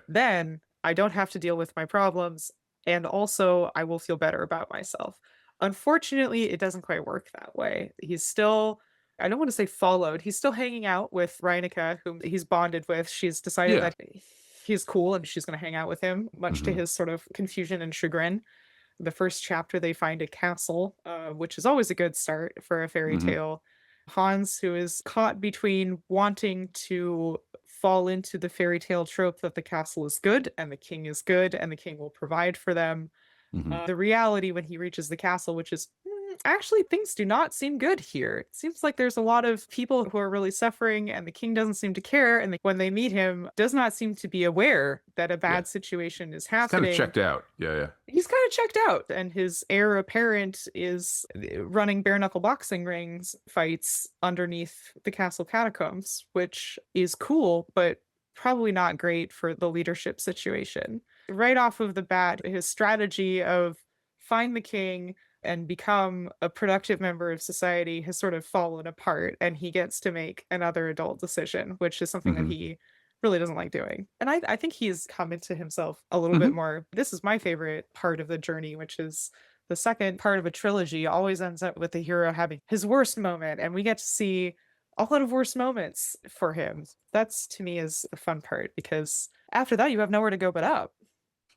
then I don't have to deal with my problems. And also I will feel better about myself. Unfortunately, it doesn't quite work that way. He's still, I don't want to say followed. He's still hanging out with Reinicke, whom he's bonded with. She's decided that he's cool and she's going to hang out with him, much to his sort of confusion and chagrin. The first chapter, they find a castle, which is always a good start for a fairy tale. Hans, who is caught between wanting to fall into the fairy tale trope that the castle is good and the king is good and the king will provide for them. The reality when he reaches the castle, which is actually things do not seem good here. It seems like there's a lot of people who are really suffering and the king doesn't seem to care, and when they meet him does not seem to be aware that a bad situation is happening. He's kind of checked out. He's kind of checked out, and his heir apparent is running bare knuckle boxing rings fights underneath the castle catacombs, which is cool but probably not great for the leadership situation. Right off of the bat, his strategy of find the king and become a productive member of society has sort of fallen apart, and he gets to make another adult decision, which is something that he really doesn't like doing. And I think he's come into himself a little bit more. This is my favorite part of the journey, which is the second part of a trilogy always ends up with the hero having his worst moment, and we get to see a lot of worst moments for him. That's, to me, is the fun part, because after that, you have nowhere to go but up.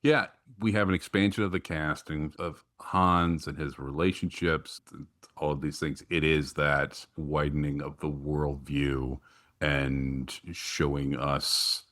Yeah, we have an expansion of the casting of Hans and his relationships, all of these things. It is that widening of the worldview and showing us,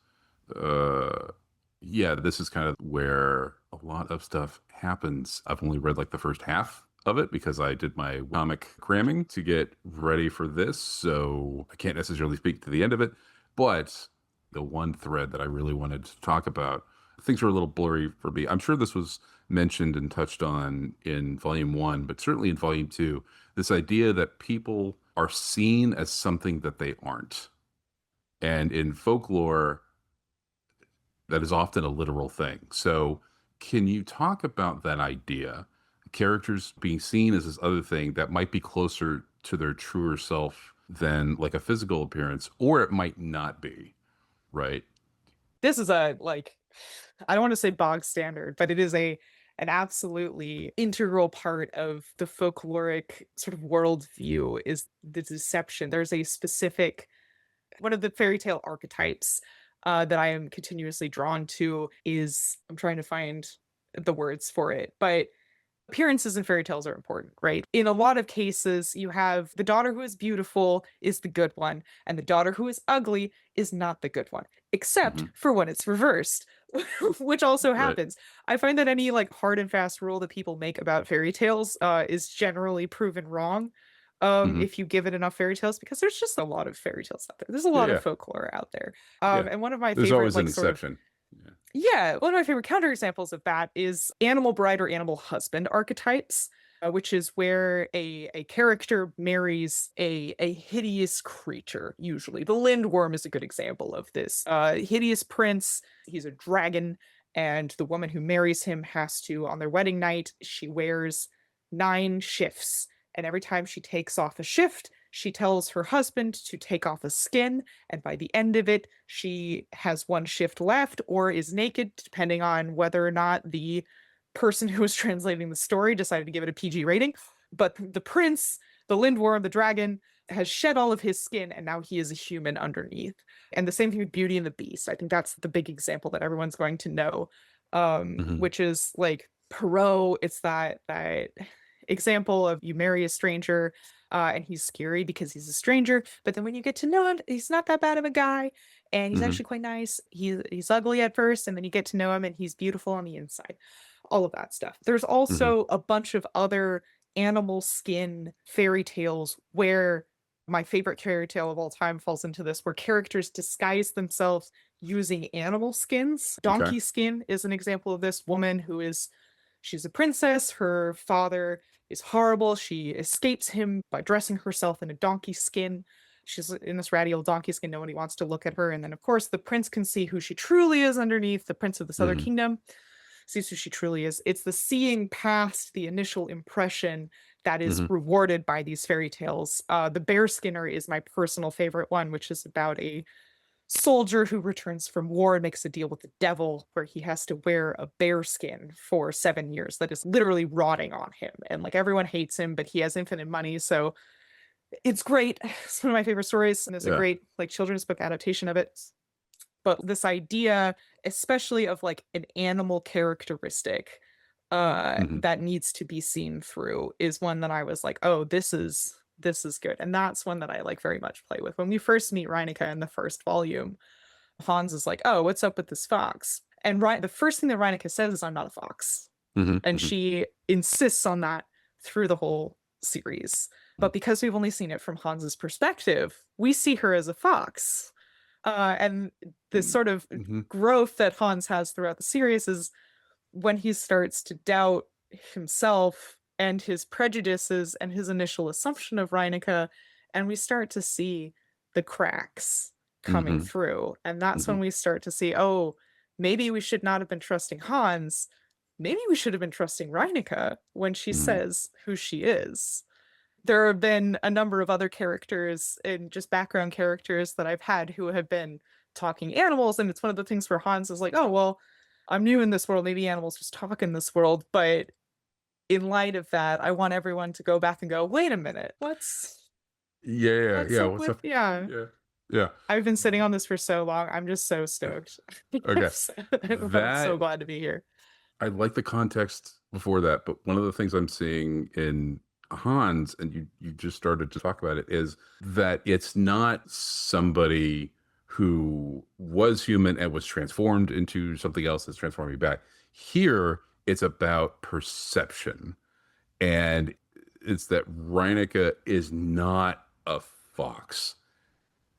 this is kind of where a lot of stuff happens. I've only read like the first half of it because I did my comic cramming to get ready for this, so I can't necessarily speak to the end of it. But the one thread that I really wanted to talk about, things are a little blurry for me. I'm sure this was mentioned and touched on in Volume 1, but certainly in Volume 2, this idea that people are seen as something that they aren't. And in folklore, that is often a literal thing. So can you talk about that idea? Characters being seen as this other thing that might be closer to their truer self than like a physical appearance, or it might not be, right? This is a, like, I don't want to say bog standard, but it is an absolutely integral part of the folkloric sort of worldview is the deception. There's a specific, one of the fairy tale archetypes that I am continuously drawn to is, I'm trying to find the words for it, but appearances in fairy tales are important, right? In a lot of cases, you have the daughter who is beautiful is the good one, and the daughter who is ugly is not the good one, except for when it's reversed, which also happens. I find that any like hard and fast rule that people make about fairy tales is generally proven wrong if you give it enough fairy tales, because there's just a lot of fairy tales out there. There's a lot of folklore out there. And one of my there's favorite, always like, an exception. one of my favorite counterexamples of that is animal bride or animal husband archetypes. which is where a character marries a hideous creature, usually. The Lindworm is a good example of this. Hideous prince, he's a dragon, and the woman who marries him has to, on their wedding night, she wears 9 shifts. And every time she takes off a shift, she tells her husband to take off a skin. And by the end of it, she has 1 shift left or is naked, depending on whether or not the person who was translating the story decided to give it a PG rating. But the prince, the Lindworm, the dragon, has shed all of his skin and now he is a human underneath. And the same thing with Beauty and the Beast. I think that's the big example that everyone's going to know, which is like Perot. It's that example of you marry a stranger and he's scary because he's a stranger. But then when you get to know him, he's not that bad of a guy. And he's actually quite nice. He's ugly at first, and then you get to know him and he's beautiful on the inside. All of that stuff. There's also a bunch of other animal skin fairy tales where my favorite fairy tale of all time falls into this, where characters disguise themselves using animal skins. Donkey skin is an example of this. Woman she's a princess. Her father is horrible. She escapes him by dressing herself in a donkey skin. She's in this ratty old donkey skin. Nobody wants to look at her. And then, of course, the prince can see who she truly is underneath. The prince of this other kingdom sees who she truly is. It's the seeing past the initial impression that is rewarded by these fairy tales. The Bear Skinner is my personal favorite one, which is about a soldier who returns from war and makes a deal with the devil where he has to wear a bear skin for 7 years that is literally rotting on him. And like everyone hates him, but he has infinite money. So it's great. It's one of my favorite stories. And there's a great like children's book adaptation of it. But this idea, especially of like an animal characteristic that needs to be seen through, is one that I was like, oh, this is good. And that's one that I like very much play with. When we first meet Reineke in the first volume, Hans is like, oh, what's up with this fox? And the first thing that Reineke says is, I'm not a fox. And she insists on that through the whole series. But because we've only seen it from Hans's perspective, we see her as a fox. And this sort of growth that Hans has throughout the series is when he starts to doubt himself and his prejudices and his initial assumption of Reineke, and we start to see the cracks coming through. And that's when we start to see, oh, maybe we should not have been trusting Hans. Maybe we should have been trusting Reineke when she says who she is. There have been a number of other characters and just background characters that I've had who have been talking animals. And it's one of the things where Hans is like, oh, well, I'm new in this world. Maybe animals just talk in this world. But in light of that, I want everyone to go back and go, wait a minute, what's up? Yeah. I've been sitting on this for so long. I'm just so stoked. Okay. I'm so glad to be here. I like the context before that, but one of the things I'm seeing in Hans, and you just started to talk about it, is that it's not somebody who was human and was transformed into something else that's transforming back. Here, it's about perception. And it's that Reineke is not a fox.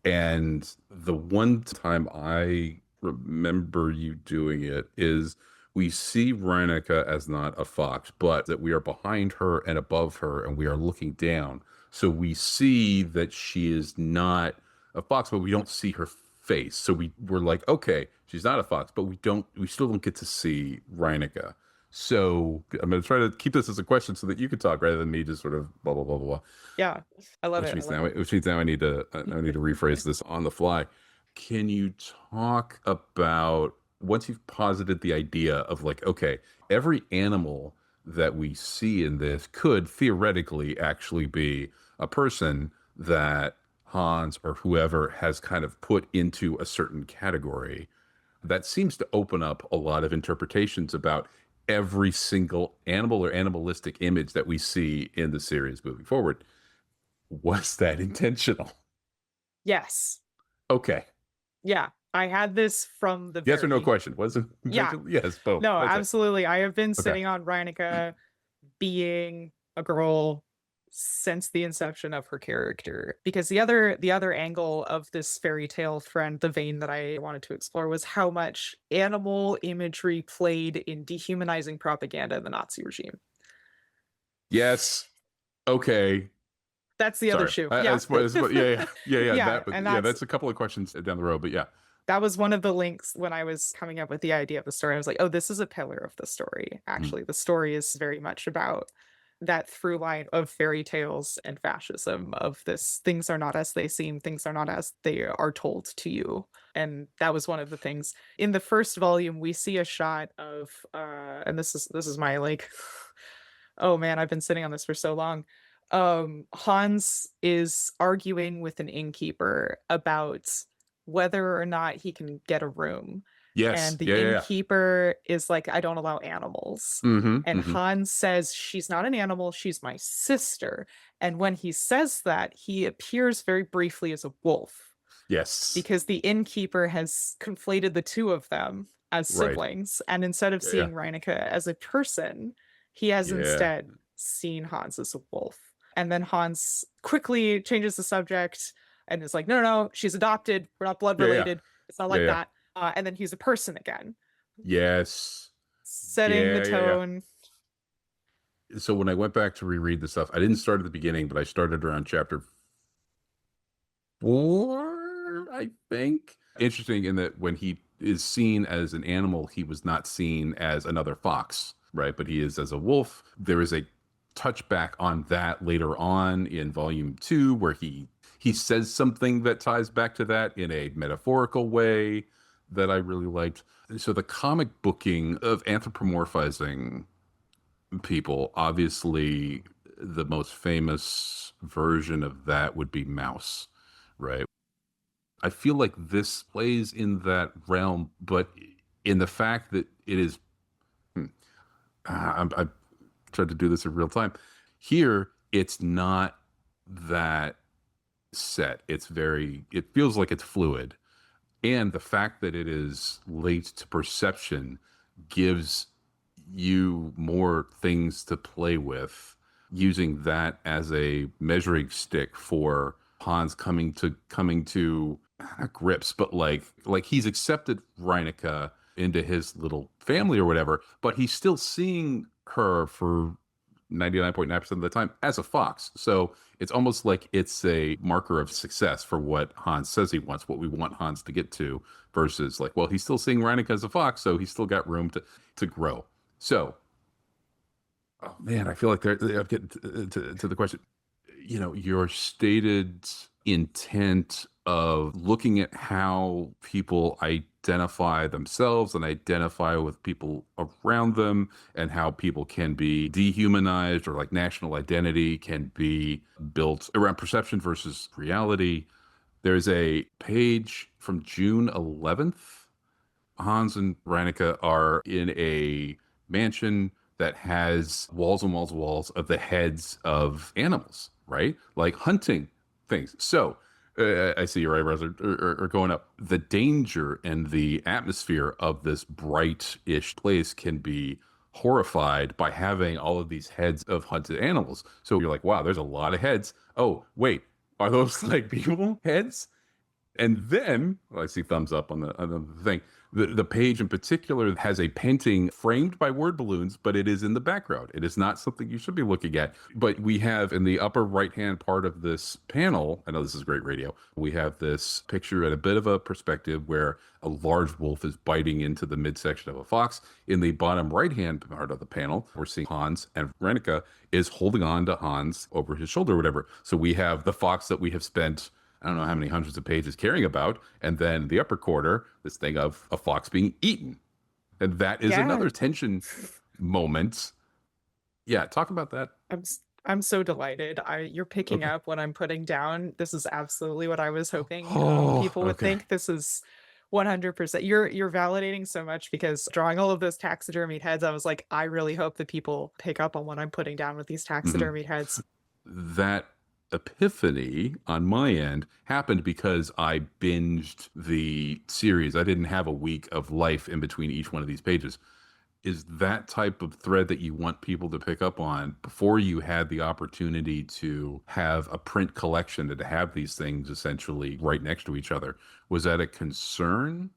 And the one time I remember you doing it is we see Reineke as not a fox, but that we are behind her and above her and we are looking down. So we see that she is not a fox, but we don't see her face. So we're like, okay, she's not a fox, but we still don't get to see Reineke. So I'm going to try to keep this as a question so that you can talk rather than me just sort of blah, blah, blah, blah, blah. Yeah, I love it. Which means now I need to rephrase this on the fly. Can you talk about, once you've posited the idea of like, okay, every animal that we see in this could theoretically actually be a person that Hans or whoever has kind of put into a certain category, that seems to open up a lot of interpretations about every single animal or animalistic image that we see in the series moving forward. Was that intentional? Yes. Okay. Yeah. I had this from the yes or no question. Was it intentional? Yeah. Yes, both. No, absolutely. I have been sitting on Reineke being a girl since the inception of her character, because the other angle of this fairy tale thread, the vein that I wanted to explore, was how much animal imagery played in dehumanizing propaganda in the Nazi regime. Yes. Okay. That's the other Sorry. shoe. Yeah. Yeah, and That's a couple of questions down the road, but yeah. that was one of the links when I was coming up with the idea of the story. I was like, oh, this is a pillar of the story. Mm. Actually, the story is very much about that through line of fairy tales and fascism, of this things are not as they seem, things are not as they are told to you. And that was one of the things. In the first volume, we see a shot of and this is my like oh man, I've been sitting on this for so long. Hans is arguing with an innkeeper about whether or not he can get a room. Yes. And the Yeah. innkeeper is like, I don't allow animals. And Hans says, she's not an animal, she's my sister. And when he says that, he appears very briefly as a wolf Yes. because the innkeeper has conflated the two of them as Right. siblings. And instead of seeing Reineke as a person, he has instead seen Hans as a wolf. And then Hans quickly changes the subject and is like, no, she's adopted. We're not blood related. It's not like that. And then he's a person again. Yes. Setting the tone. So when I went back to reread the stuff, I didn't start at the beginning, but I started around chapter 4, I think. Interesting in that when he is seen as an animal, he was not seen as another fox, right? But he is as a wolf. There is a touchback on that later on in volume 2 where he says something that ties back to that in a metaphorical way that I really liked. So the comic booking of anthropomorphizing people, obviously the most famous version of that would be Mouse, right? I feel like this plays in that realm, but in the fact that it is, I tried to do this in real time. Here, it's not that set. It feels like it's fluid. And the fact that it is late to perception gives you more things to play with, using that as a measuring stick for Hans coming to not grips, but like he's accepted Reineke into his little family or whatever, but he's still seeing her for 99.9% of the time as a fox. So it's almost like it's a marker of success for what Hans says he wants, what we want Hans to get to, versus like, well, he's still seeing Reineke as a fox, so he's still got room to grow. So, oh man, I feel like I'm getting to the question. Your stated intent of looking at how people identify themselves and identify with people around them, and how people can be dehumanized, or like national identity can be built around perception versus reality. There's a page from June 11th. Hans and Reineke are in a mansion that has walls and walls and walls of the heads of animals, right? Like hunting things. So I see your eyebrows are going up. The danger and the atmosphere of this bright-ish place can be horrified by having all of these heads of hunted animals. So you're like, wow, there's a lot of heads. Oh, wait, are those like people heads? And then, well, I see thumbs up on the thing. The page in particular has a painting framed by word balloons, but it is in the background. It is not something you should be looking at. But we have in the upper right-hand part of this panel, I know this is great radio, we have this picture at a bit of a perspective where a large wolf is biting into the midsection of a fox. In the bottom right-hand part of the panel, we're seeing Hans, and Reineke is holding on to Hans over his shoulder or whatever. So we have the fox that we have spent, I don't know how many hundreds of pages caring about, and then the upper quarter, this thing of a fox being eaten. And that is another tension moment. Yeah, talk about that. I'm so delighted. You're picking up what I'm putting down. This is absolutely what I was hoping people would think. This is 100%. You're validating so much, because drawing all of those taxidermied heads, I was like, I really hope that people pick up on what I'm putting down with these taxidermied heads. That epiphany on my end happened because I binged the series. I didn't have a week of life in between each one of these pages. Is that type of thread that you want people to pick up on before you had the opportunity to have a print collection and to have these things essentially right next to each other? Was that a concern?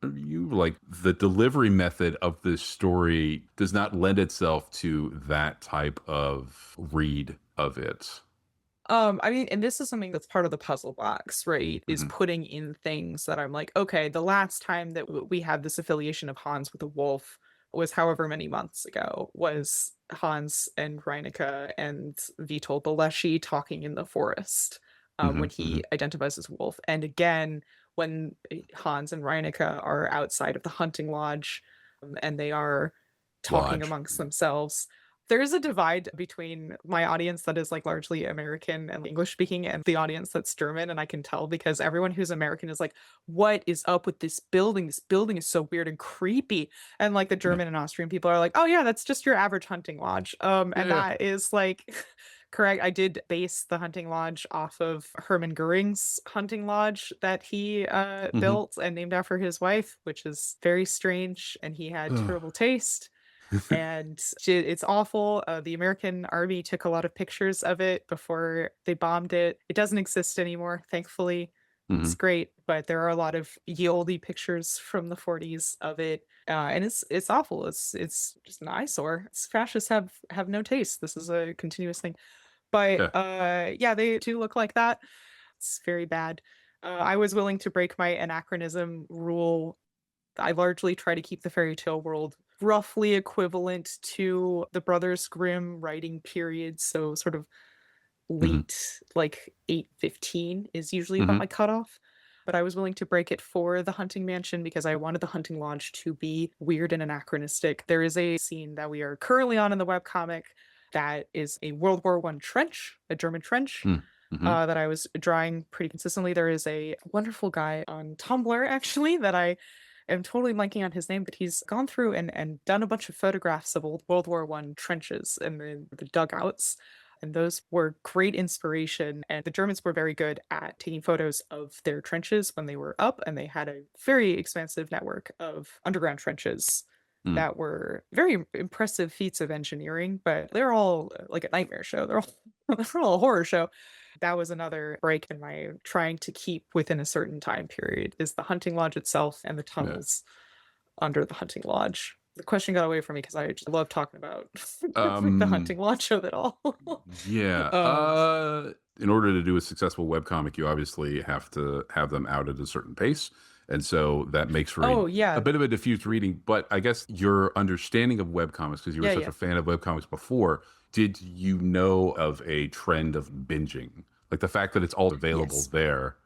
You like the delivery method of this story does not lend itself to that type of read of it. I mean, and this is something that's part of the puzzle box, right? Is Hmm. putting in things that I'm like, okay, the last time that we had this affiliation of Hans with a wolf was however many months ago, was Hans and Reineke and Vitold Baleshi talking in the forest Hmm. when Hmm. he identifies as a wolf. And again, when Hans and Reineke are outside of the hunting lodge and they are talking Lodge. amongst themselves, there is a divide between my audience that is like largely American and English speaking and the audience that's German. And I can tell because everyone who's American is like, what is up with this building? This building is so weird and creepy. And like the Yeah. German and Austrian people are like, oh yeah, that's just your average hunting lodge. Yeah. And Yeah. that is like correct. I did base the hunting lodge off of Hermann Goering's hunting lodge that he Hmm. built and named after his wife, which is very strange. And he had terrible taste and it's awful. The American army took a lot of pictures of it before they bombed it. It doesn't exist anymore, thankfully. Hmm. It's great, but there are a lot of ye olde pictures from the 40s of it, and it's awful. It's just an eyesore. Fascists have no taste. This is a continuous thing, but Yeah. yeah, they do look like that. It's very bad. I was willing to break my anachronism rule. I largely try to keep the fairy tale world roughly equivalent to the Brothers Grimm writing period. So sort of Hmm. late, like 815 is usually about Hmm. my cutoff. But I was willing to break it for the hunting mansion because I wanted the hunting lodge to be weird and anachronistic. There is a scene that we are currently on in the webcomic that is a World War One trench, a German trench, Hmm. that I was drawing pretty consistently. There is a wonderful guy on Tumblr actually that I am totally blanking on his name, but he's gone through and done a bunch of photographs of old World War One trenches and the dugouts. And those were great inspiration. And the Germans were very good at taking photos of their trenches when they were up, and they had a very expansive network of underground trenches Hmm. that were very impressive feats of engineering, but they're all like a nightmare show. They're all they're all a horror show. That was another break in my trying to keep within a certain time period is the hunting lodge itself and the Yeah. tunnels under the hunting lodge. The question got away from me because I just love talking about the Um, hunting lodge of it all. yeah. um, In order to do a successful webcomic, you obviously have to have them out at a certain pace. And so that makes for oh a yeah, bit of a diffused reading. But I guess your understanding of webcomics, because you were yeah, such yeah, a fan of webcomics before, did you know of a trend of binging? Like the fact that it's all available yes. there.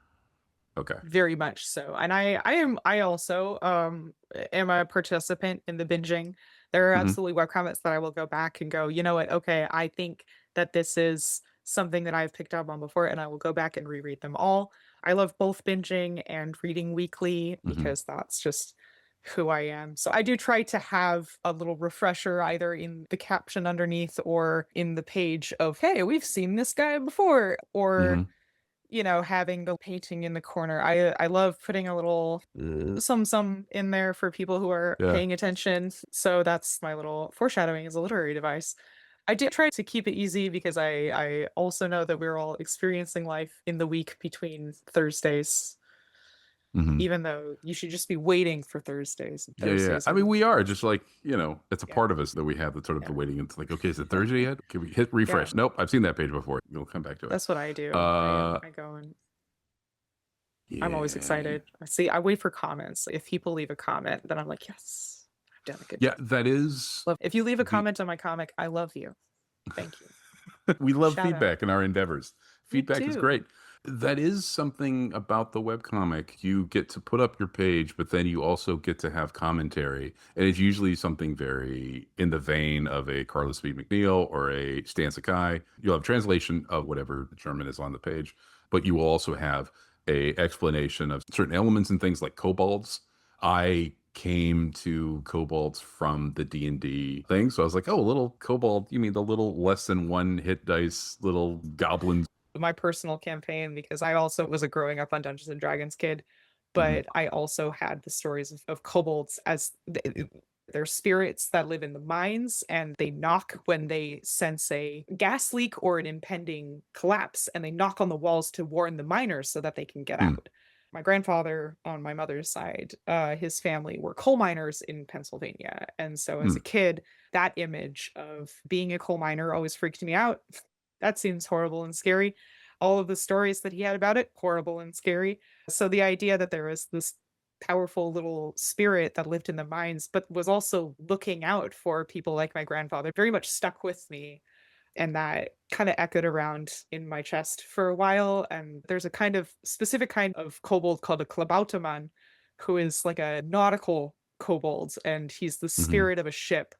Okay. Very much so. And I also am a participant in the binging. There are Hmm. absolutely webcomics that I will go back and go, you know what, okay, I think that this is something that I've picked up on before, and I will go back and reread them all. I love both binging and reading weekly Hmm. because that's just who I am. So I do try to have a little refresher either in the caption underneath or in the page of, hey, we've seen this guy before, or Hmm. having the painting in the corner. I love putting a little some in there for people who are Yeah. paying attention. So that's my little foreshadowing as a literary device. I did try to keep it easy because I also know that we're all experiencing life in the week between Thursdays, Hmm. even though you should just be waiting for Thursdays, and Yeah, yeah. Thursdays I mean, are we are just like, it's a yeah, part of us that we have the sort of the yeah, waiting. It's like, okay, is it Thursday yet? Can we hit yeah. refresh? Nope, I've seen that page before. We'll come back to it. That's what I do. Uh, I go and I'm always yeah. excited. I wait for comments. If people leave a comment, then I'm like, yes, I've done a good Yeah, job. that is Love if you leave a the comment on my comic, I love you. Thank you. we love Shout out. feedback in our endeavors. Me Feedback is too. great. That is something about the webcomic. You get to put up your page, but then you also get to have commentary. And it's usually something very in the vein of a Carlos B. McNeil or a Stan Sakai. You'll have translation of whatever German is on the page, but you will also have a explanation of certain elements and things like kobolds. I came to kobolds from the D&D thing. So I was like, oh, a little kobold, you mean the little less than one hit dice little goblins? My personal campaign, because I also was a growing up on Dungeons and Dragons kid, Hmm. but I also had the stories of kobolds as they're spirits that live in the mines and they knock when they sense a gas leak or an impending collapse and they knock on the walls to warn the miners so that they can get Hmm. out. My grandfather on my mother's side, his family were coal miners in Pennsylvania. And so as Hmm. a kid, that image of being a coal miner always freaked me out. That seems horrible and scary. All of the stories that he had about it, horrible and scary. So the idea that there was this powerful little spirit that lived in the mines, but was also looking out for people like my grandfather, very much stuck with me. And that kind of echoed around in my chest for a while. And there's a kind of specific kind of kobold called a Klabautermann, who is like a nautical kobold, and he's the Hmm. spirit of a ship.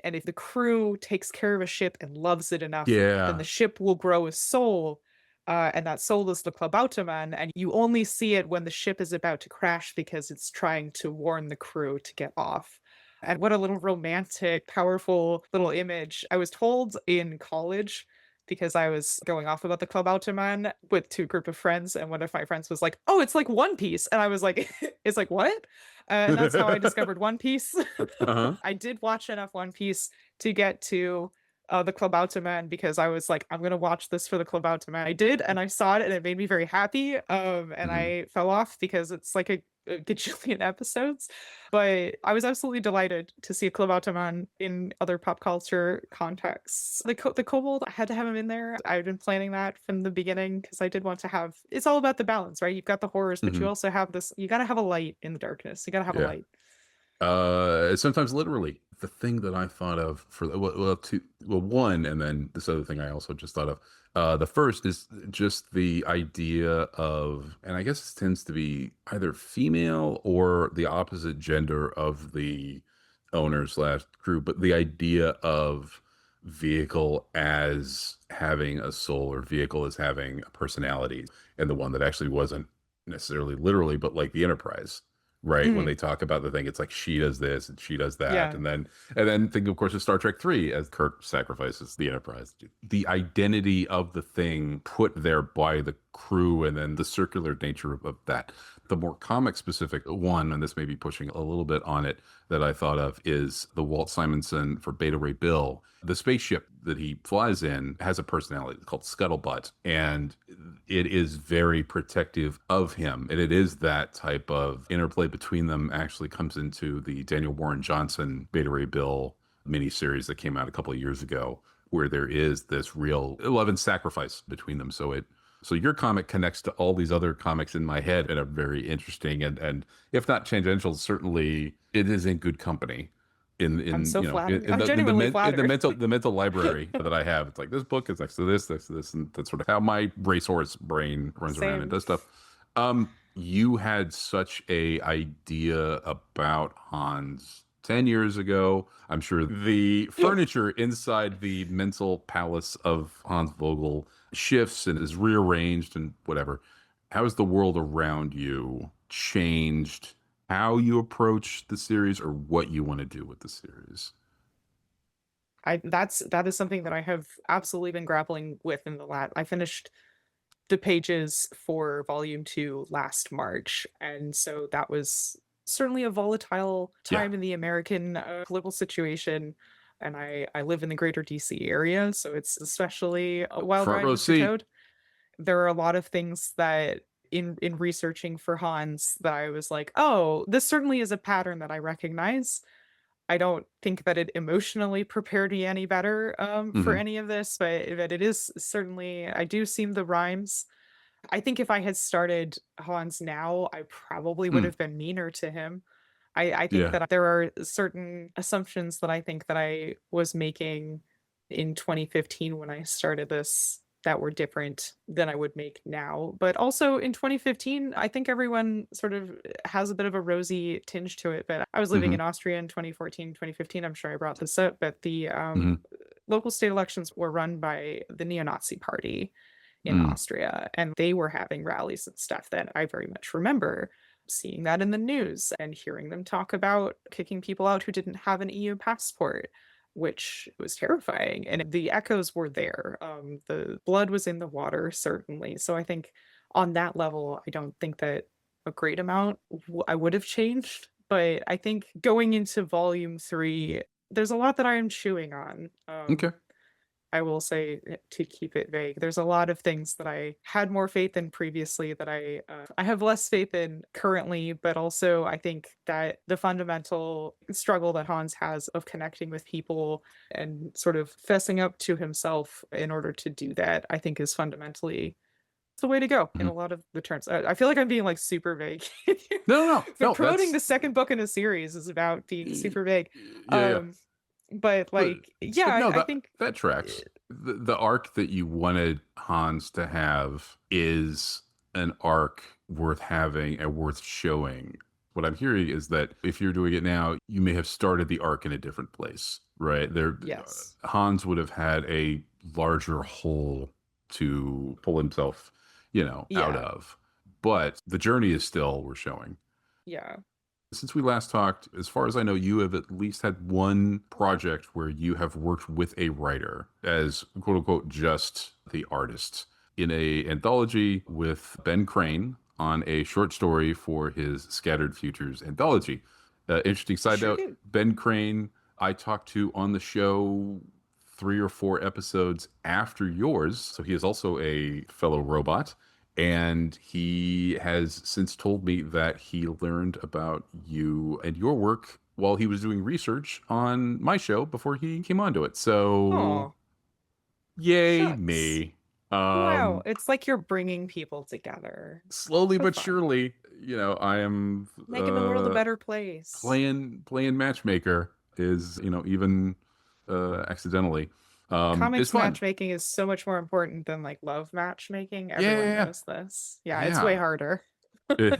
And if the crew takes care of a ship and loves it enough, then the Yeah. ship will grow a soul. And that soul is the Klabautermann, and you only see it when the ship is about to crash because it's trying to warn the crew to get off. And what a little romantic, powerful little image. I was told in college, because I was going off about the Club Automan with two group of friends, and one of my friends was like, "Oh, it's like One Piece," and I was like, "It's like what?" And that's how I discovered One Piece. Uh-huh. I did watch enough One Piece to get to the Club Automan because I was like, I'm gonna watch this for the Club Automan. I did, and I saw it, and it made me very happy. And Hmm. I fell off because it's like a gajillion episodes. But I was absolutely delighted to see Club Automan in other pop culture contexts. The Kobold, I had to have him in there. I've been planning that from the beginning because I did want to have. It's all about the balance, right? You've got the horrors, but you Hmm. also have this. You got to have a light in the darkness. You got to have a Yeah. light. Sometimes literally. The thing that I thought of for one, and then this other thing I also just thought of. The first is just the idea of, and I guess this tends to be either female or the opposite gender of the owner slash crew, but the idea of vehicle as having a soul or vehicle as having a personality, and the one that actually wasn't necessarily literally, but like the Enterprise, right? When Mhm. they talk about the thing, it's like she does this and she does that, Yeah. and then think, of course, of Star Trek 3 as Kirk sacrifices the Enterprise. The identity of the thing put there by the crew, and then the circular nature of that. The more comic specific one, and this may be pushing a little bit on it, that I thought of is the Walt Simonson for Beta Ray Bill. The spaceship that he flies in has a personality called Scuttlebutt, and it is very protective of him. And it is that type of interplay between them actually comes into the Daniel Warren Johnson Beta Ray Bill miniseries that came out a couple of years ago, where there is this real love and sacrifice between them. So your comic connects to all these other comics in my head and are very interesting, and if not tangential, certainly it is in good company. I'm In so you know flattered. in I'm the genuinely in flattered. the mental library that I have, it's like this book is next to this, next to this, and that's sort of how my racehorse brain runs around and Same. does stuff. You had such a idea about Hans 10 years ago. I'm sure the furniture inside the mental palace of Hans Vogel shifts and is rearranged and whatever. How has the world around you changed how you approach the series or what you want to do with the series? That is something that I have absolutely been grappling with in the I finished the pages for volume 2 last March, and so that was certainly a volatile Yeah. time in the American political situation. And I live in the greater DC area, so it's especially a wild Front ride row with the seat. Toad. There are a lot of things that in researching for Hans that I was like, oh, this certainly is a pattern that I recognize. I don't think that it emotionally prepared me any better for Hmm. any of this, but it is certainly, I do seem the rhymes. I think if I had started Hans now, I probably would Mm. have been meaner to him. I think Yeah. that there are certain assumptions that I think that I was making in 2015 when I started this that were different than I would make now. But also in 2015, I think everyone sort of has a bit of a rosy tinge to it. But I was living in Hmm. Austria in 2014, 2015. I'm sure I brought this up, but the Hmm. local state elections were run by the neo-Nazi party in Mm. Austria, and they were having rallies and stuff that I very much remember seeing that in the news and hearing them talk about kicking people out who didn't have an EU passport, which was terrifying. And the echoes were there. The blood was in the water, certainly. So I think on that level, I don't think that a great amount I would have changed. But I think going into volume 3, there's a lot that I am chewing on. Okay. I will say, to keep it vague. There's a lot of things that I had more faith in previously that I have less faith in currently, but also I think that the fundamental struggle that Hans has of connecting with people and sort of fessing up to himself in order to do that, I think is fundamentally the way to go in a Mhm. lot of the terms. I feel like I'm being like super vague. No, Promoting that's the second book in a series is about being super vague. yeah, yeah. Um, but But like, yeah, but no, I that think that tracks. The arc that you wanted Hans to have is an arc worth having and worth showing. What I'm hearing is that if you're doing it now, you may have started the arc in a different place, right? yes, Hans would have had a larger hole to pull himself, out yeah, of. But the journey is still we're showing. yeah. Since we last talked, as far as I know, you have at least had one project where you have worked with a writer as quote unquote just the artist in a anthology with Ben Crane on a short story for his Scattered Futures anthology. Interesting side Sure note, did. Ben Crane, I talked to on the show 3 or 4 episodes after yours. So he is also a fellow robot. And he has since told me that he learned about you and your work while he was doing research on my show before he came onto it. So, Oh, yay shucks. me. Wow, Um, it's like you're bringing people together. Slowly So but fun. surely, I am Making the world a better place. playing matchmaker is, even accidentally. It's Comics fun. matchmaking is so much more important than like love matchmaking. Yeah, Everyone yeah, knows this. Yeah, it's way yeah. harder. Yeah.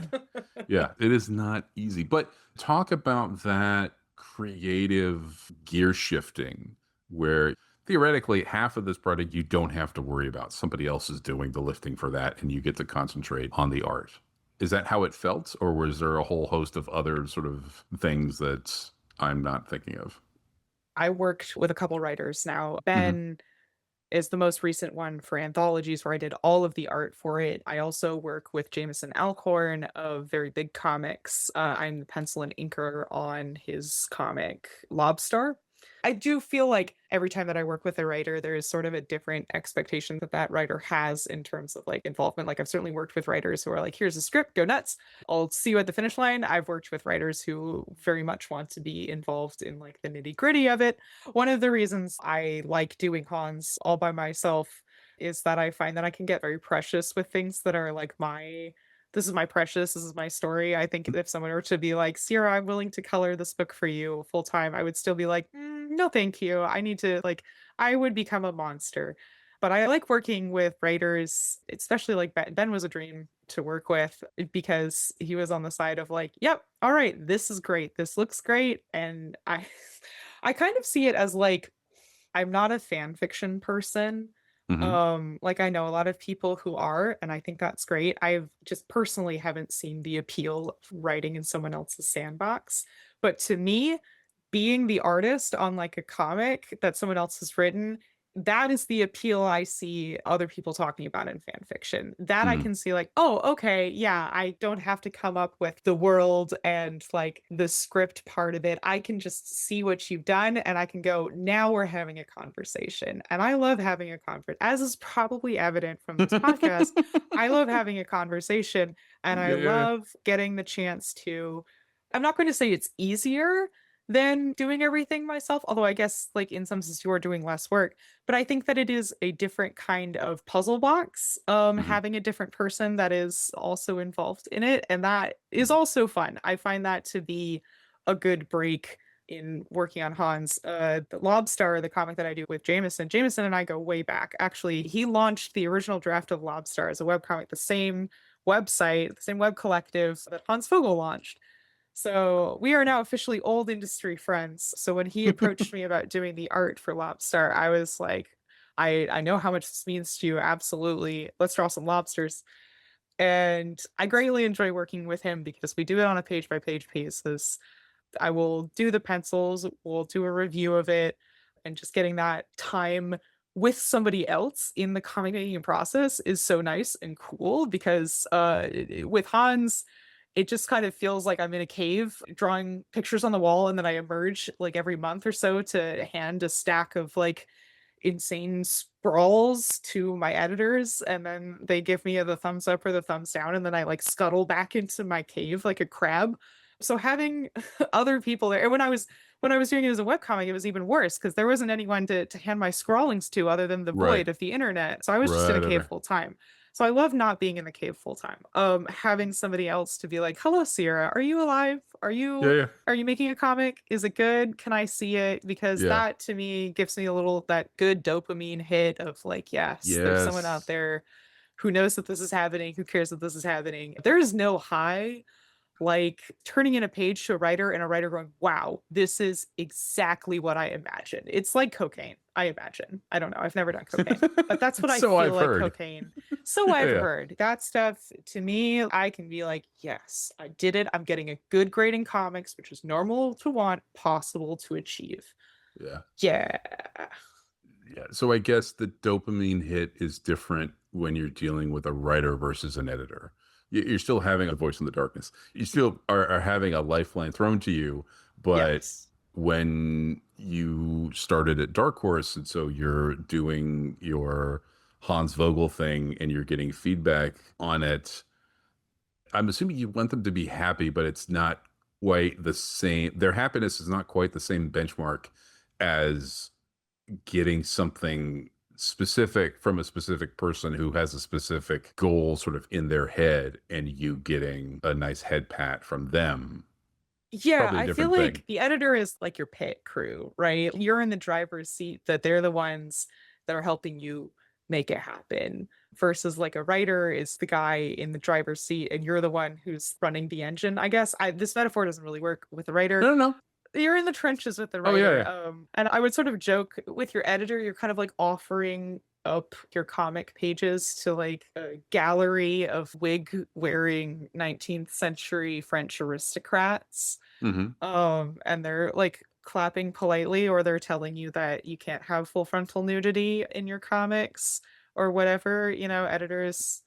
Yeah, it is not easy. But talk about that creative gear shifting where theoretically half of this product you don't have to worry about. Somebody else is doing the lifting for that and you get to concentrate on the art. Is that how it felt? Or was there a whole host of other sort of things that I'm not thinking of? I worked with a couple writers now. Hmm. Ben is the most recent one for anthologies where I did all of the art for it. I also work with Jameson Alcorn of Very Big Comics. I'm the pencil and inker on his comic Lobstar. I do feel like every time that I work with a writer, there is sort of a different expectation that that writer has in terms of like involvement. Like I've certainly worked with writers who are like, here's a script, go nuts. I'll see you at the finish line. I've worked with writers who very much want to be involved in like the nitty gritty of it. One of the reasons I like doing Hans all by myself is that I find that I can get very precious with things that are like this is my precious, this is my story. I think if someone were to be like, Sierra, I'm willing to color this book for you full time, I would still be like, no, thank you. I need to, like, I would become a monster. But I like working with writers, especially like Ben. Ben was a dream to work with because he was on the side of like, yep, all right, this is great. This looks great. And I kind of see it as like, I'm not a fan fiction person. Hmm. Like I know a lot of people who are, and I think that's great. I've just personally haven't seen the appeal of writing in someone else's sandbox. But to me, being the artist on like a comic that someone else has written, that is the appeal I see other people talking about in fan fiction. That I Hmm. can see like, oh, okay, yeah, I don't have to come up with the world and like the script part of it. I can just see what you've done and I can go, now we're having a conversation. And I love having a conversation, as is probably evident from this podcast. I love having a conversation and I Yeah, yeah, yeah. love getting the chance to, I'm not going to say it's easier than doing everything myself, although I guess like in some sense you are doing less work, but I think that it is a different kind of puzzle box, Hmm. having a different person that is also involved in it, and that is also fun. I find that to be a good break in working on Hans. The Lobstar, the comic that I do with Jameson and I go way back. Actually, he launched the original draft of Lobstar as a webcomic, the same website, the same web collective that Hans Vogel launched. So we are now officially old industry friends. So when he approached me about doing the art for Lobstar, I was like, I know how much this means to you. Absolutely. Let's draw some lobsters. And I greatly enjoy working with him because we do it on a page by page basis. I will do the pencils, we'll do a review of it, and just getting that time with somebody else in the comic making process is so nice and cool because with Hans, it just kind of feels like I'm in a cave drawing pictures on the wall and then I emerge like every month or so to hand a stack of like insane scrawls to my editors, and then they give me the thumbs up or the thumbs down, and then I like scuttle back into my cave like a crab. So having other people there, and when I was doing it as a webcomic, it was even worse because there wasn't anyone to hand my scrawlings to other than the Right. void of the internet. So I was just in Right. a cave Okay. full time. So I love not being in the cave full time. Having somebody else to be like, "Hello, Sierra, are you alive? Are Yeah. you Yeah. are you making a comic? Is it good? Can I see it?" Because Yeah. that to me gives me a little that good dopamine hit of like, yes, there's someone out Yes. there who knows that this is happening, who cares that this is happening. There is no high like turning in a page to a writer and a writer going, "Wow, this is exactly what I imagined." It's like cocaine, I imagine. I don't know. I've never done cocaine, but that's what I So feel I've like heard. cocaine. So Yeah. I've Yeah. heard. That stuff to me, I can be like, "Yes, I did it. I'm getting a good grade in comics, which is normal to want, possible to achieve." Yeah. Yeah. Yeah. So I guess the dopamine hit is different when you're dealing with a writer versus an editor. You're still having a voice in the darkness. You still are having a lifeline thrown to you, but Yes. when you started at Dark Horse, and so you're doing your Hans Vogel thing and you're getting feedback on it, I'm assuming you want them to be happy, but it's not quite the same. Their happiness is not quite the same benchmark as getting something specific from a specific person who has a specific goal sort of in their head and you getting a nice head pat from them. It's Yeah, probably a I feel different thing. like the editor is like your pit crew, right? You're in the driver's seat that they're the ones that are helping you make it happen versus like a writer is the guy in the driver's seat and you're the one who's running the engine. I guess this metaphor doesn't really work with a writer. No, no, no. You're in the trenches with the Oh, yeah, writer. yeah. And I would sort of joke with your editor, you're kind of like offering up your comic pages to like a gallery of wig wearing 19th century French aristocrats. Hmm. And they're like clapping politely, or they're telling you that you can't have full frontal nudity in your comics or whatever, editors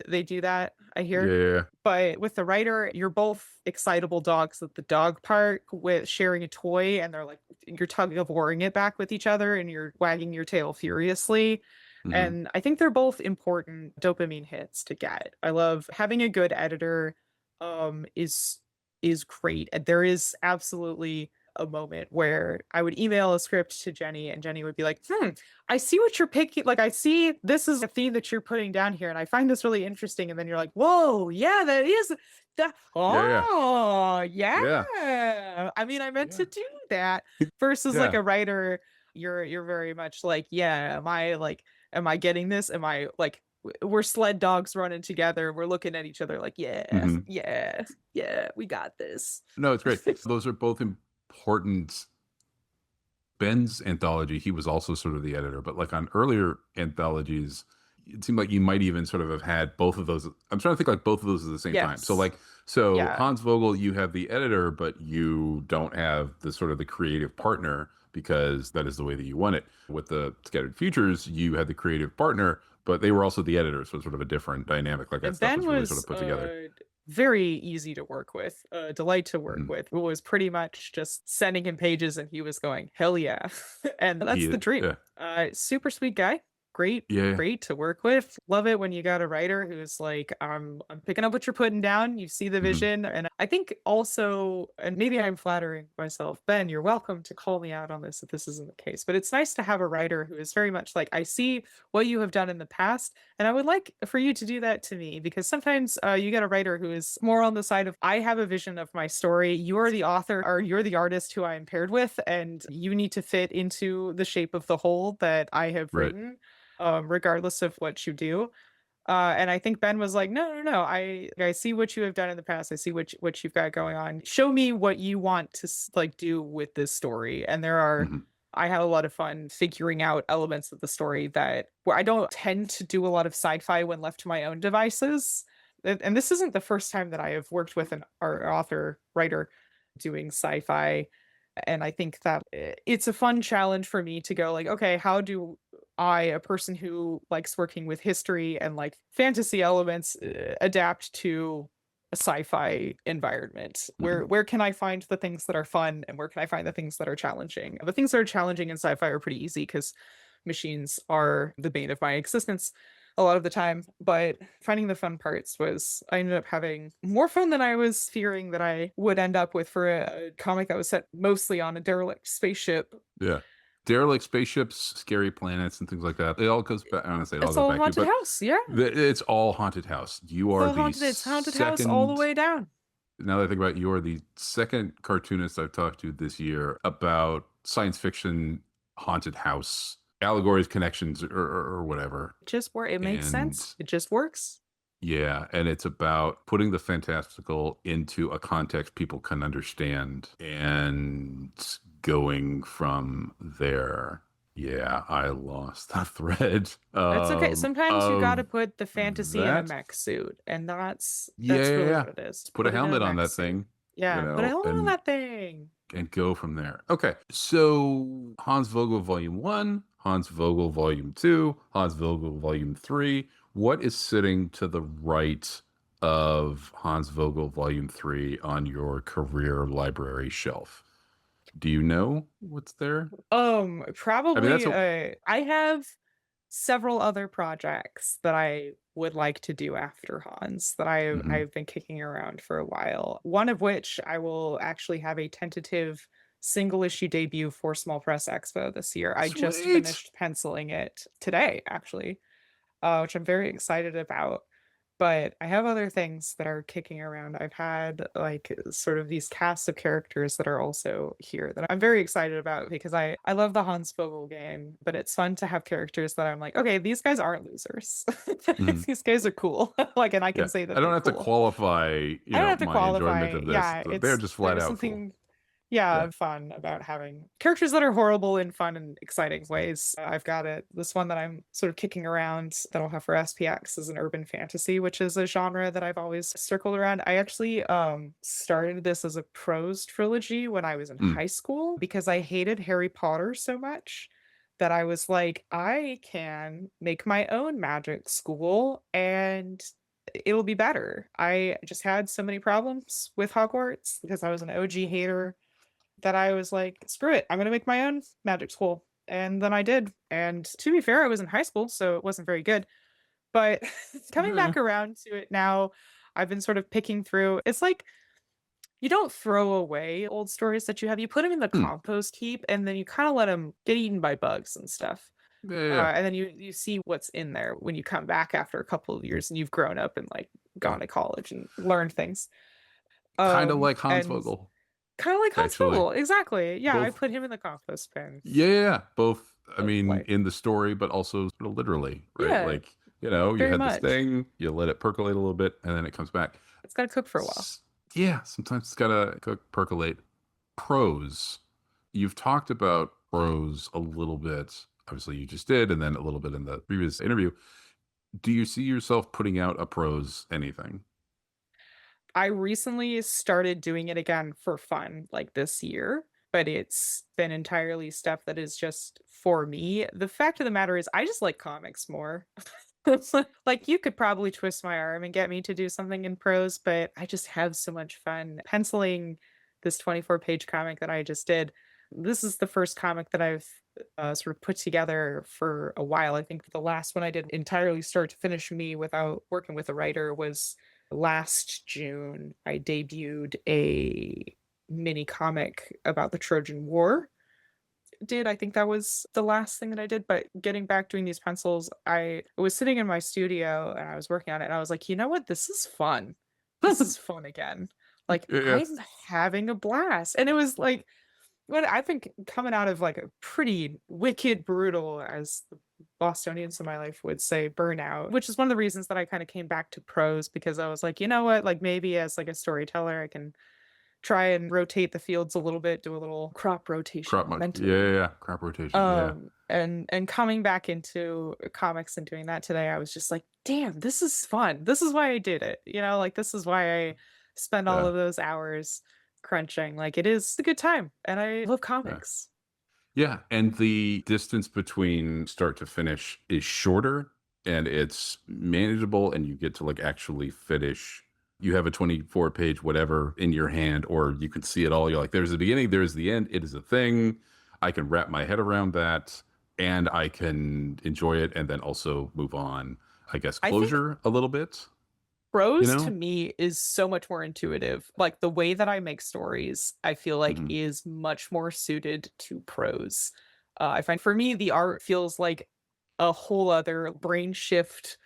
they do that, I hear. Yeah. But with the writer, you're both excitable dogs at the dog park with sharing a toy, and they're like you're tug of warring it back with each other, and you're wagging your tail furiously. Hmm. And I think they're both important dopamine hits to get. I love having a good editor is great. And there is absolutely a moment where I would email a script to Jenny and Jenny would be like, I see what you're picking. Like, I see this is a theme that you're putting down here, and I find this really interesting. And then you're like, whoa, yeah, that is that. Yeah. Oh, Yeah. yeah. I mean, I meant Yeah. to do that versus like Yeah. a writer. You're very much like, yeah, am I getting this? Am I like, we're sled dogs running together. We're looking at each other like, yeah, Hmm. yeah, yeah, we got this. No, it's great. Those are both important. Ben's anthology, he was also sort of the editor, but like on earlier anthologies, it seemed like you might even sort of have had both of those. I'm trying to think like both of those at the same time. So Yes. like, so Yeah. Hans Vogel, you have the editor, but you don't have the sort of the creative partner because that is the way that you want it. With the Scattered Futures, you had the creative partner, but they were also the editor, so it's sort of a different dynamic. Like that And stuff Ben was really sort was of put together. very easy to work with, a delight to work Mhm. with. It was pretty much just sending him pages and he was going, hell yeah. And that's the dream. Yeah, Super sweet guy. Great, yeah. great to work with. Love it when you got a writer who's like, I'm picking up what you're putting down. You see the Mhm. vision. And I think also, and maybe I'm flattering myself, Ben, you're welcome to call me out on this if this isn't the case. But it's nice to have a writer who is very much like, I see what you have done in the past. And I would like for you to do that to me because sometimes you get a writer who is more on the side of, I have a vision of my story. You're the author or you're the artist who I am paired with, and you need to fit into the shape of the whole that I have Right. written, regardless of what you do. And I think Ben was like, no, no, no. I see what you have done in the past. I see what you've got going on. Show me what you want to like do with this story. And Mhm. I had a lot of fun figuring out elements of the story that where I don't tend to do a lot of sci-fi when left to my own devices. And this isn't the first time that I have worked with an author writer doing sci-fi. And I think that it's a fun challenge for me to go like, okay, how do I, a person who likes working with history and like fantasy elements, adapt to a sci-fi environment? Mhm. Where can I find the things that are fun and where can I find the things that are challenging? The things that are challenging in sci-fi are pretty easy because machines are the bane of my existence a lot of the time. But finding the fun parts was, I ended up having more fun than I was fearing that I would end up with for a comic that was set mostly on a derelict spaceship. Yeah. Derelict spaceships, scary planets, and things like that. It all goes back. Honestly, it all It's goes all back to, haunted but house, yeah. it's all haunted house. You are the It's haunted house all the second. way down. Now that I think about it, you are the second cartoonist I've talked to this year about science fiction haunted house allegories, connections, or whatever. Just where it makes sense. It just works. Yeah, and it's about putting the fantastical into a context people can understand and going from there. Yeah, I lost the thread. That's okay. Sometimes you got to Of put the fantasy in a that. mech suit, and that's Yeah, really yeah. what it is. Put a it in helmet on mech that suit. thing, Yeah, put a helmet on that thing. and go from there. Okay, so Hans Vogel Volume 1, Hans Vogel Volume 2, Hans Vogel Volume 3. What is sitting to the right of Hans Vogel Volume 3 on your career library shelf? Do you know what's there? Probably I I have several other projects that I would like to do after Hans that Mhm. I've been kicking around for a while. One of which I will actually have a tentative single issue debut for Small Press Expo this year. I just Sweet. finished penciling it today, actually, which I'm very excited about. But I have other things that are kicking around. I've had like sort of these casts of characters that are also here that I'm very excited about because I love the Hans Vogel game, but it's fun to have characters that I'm like, okay, these guys aren't losers. Mhm. These guys are cool. Like, and I Yeah, can say I that don't they're have to cool. qualify, I don't have to my enjoyment qualify. of this. Yeah, They're just flat there's out cool. something, yeah, Yeah. fun about having characters that are horrible in fun and exciting ways. I've got it. This one that I'm sort of kicking around that I'll have for SPX is an urban fantasy, which is a genre that I've always circled around. I actually started this as a prose trilogy when I was in Mm. high school because I hated Harry Potter so much that I was like, I can make my own magic school and it'll be better. I just had so many problems with Hogwarts because I was an OG hater that I was like, screw it, I'm gonna make my own magic school. And then I did. And to be fair, I was in high school, so it wasn't very good. But coming Yeah. back around to it now, I've been sort of picking through. It's like you don't throw away old stories that you have. You put them in the Mm. compost heap, and then you kind of let them get eaten by bugs and stuff. Yeah, yeah, And then you see what's in there when you come back after a couple of years and you've grown up and like yeah. gone to college and learned things. Kind of like Hans And Vogel, kind of like Hans actually. Vogel, exactly. Yeah, I Both. put him in the compost bin. Yeah, yeah, yeah. Both. I mean, Like, in the story, but also sort of literally, right? yeah, Like, you very had this much. thing, you let it percolate a little bit, and then it comes back. It's got to cook for a while. Yeah, sometimes it's gotta cook, percolate. Prose. You've talked about prose a little bit. Obviously, you just did, and then a little bit in the previous interview. Do you see yourself putting out a prose anything? I recently started doing it again for fun, like this year, but it's been entirely stuff that is just for me. The fact of the matter is, I just like comics more. It's like you could probably twist my arm and get me to do something in prose, but I just have so much fun penciling this 24-page comic that I just did. This is the first comic that I've sort of put together for a while. I think the last one I did entirely start to finish me without working with a writer was last June. I debuted a mini comic about the Trojan War. I think that was the last thing that I did, but getting back doing these pencils, I was sitting in my studio and I was working on it and I was like, "You know what? This is fun. This is fun again." Like, Yeah. I'm having a blast. And it was like what I think coming out of like a pretty wicked, brutal, as the Bostonians in my life would say, burnout, which is one of the reasons that I kind of came back to prose because I was like, you know what? Like maybe as like a storyteller, I can try and rotate the fields a little bit, do a little crop rotation Yeah, mentally. yeah, yeah. Crop rotation. Yeah. And coming back into comics and doing that today, I was just like, damn, this is fun. This is why I did it. Like this is why I spend all Yeah. of those hours crunching. Like it is a good time. And I love Yeah. comics. Yeah, and the distance between start to finish is shorter and it's manageable and you get to like actually finish. You have a 24-page whatever in your hand or you can see it all. You're like, there's the beginning, there's the end. It is a thing. I can wrap my head around that. and I can enjoy it and then also move on, I guess, I think closure a little bit, you prose to know? me is so much more intuitive. Like the way that I make stories, I feel like Hmm. is much more suited to prose. I find for me, the art feels like a whole other brain shift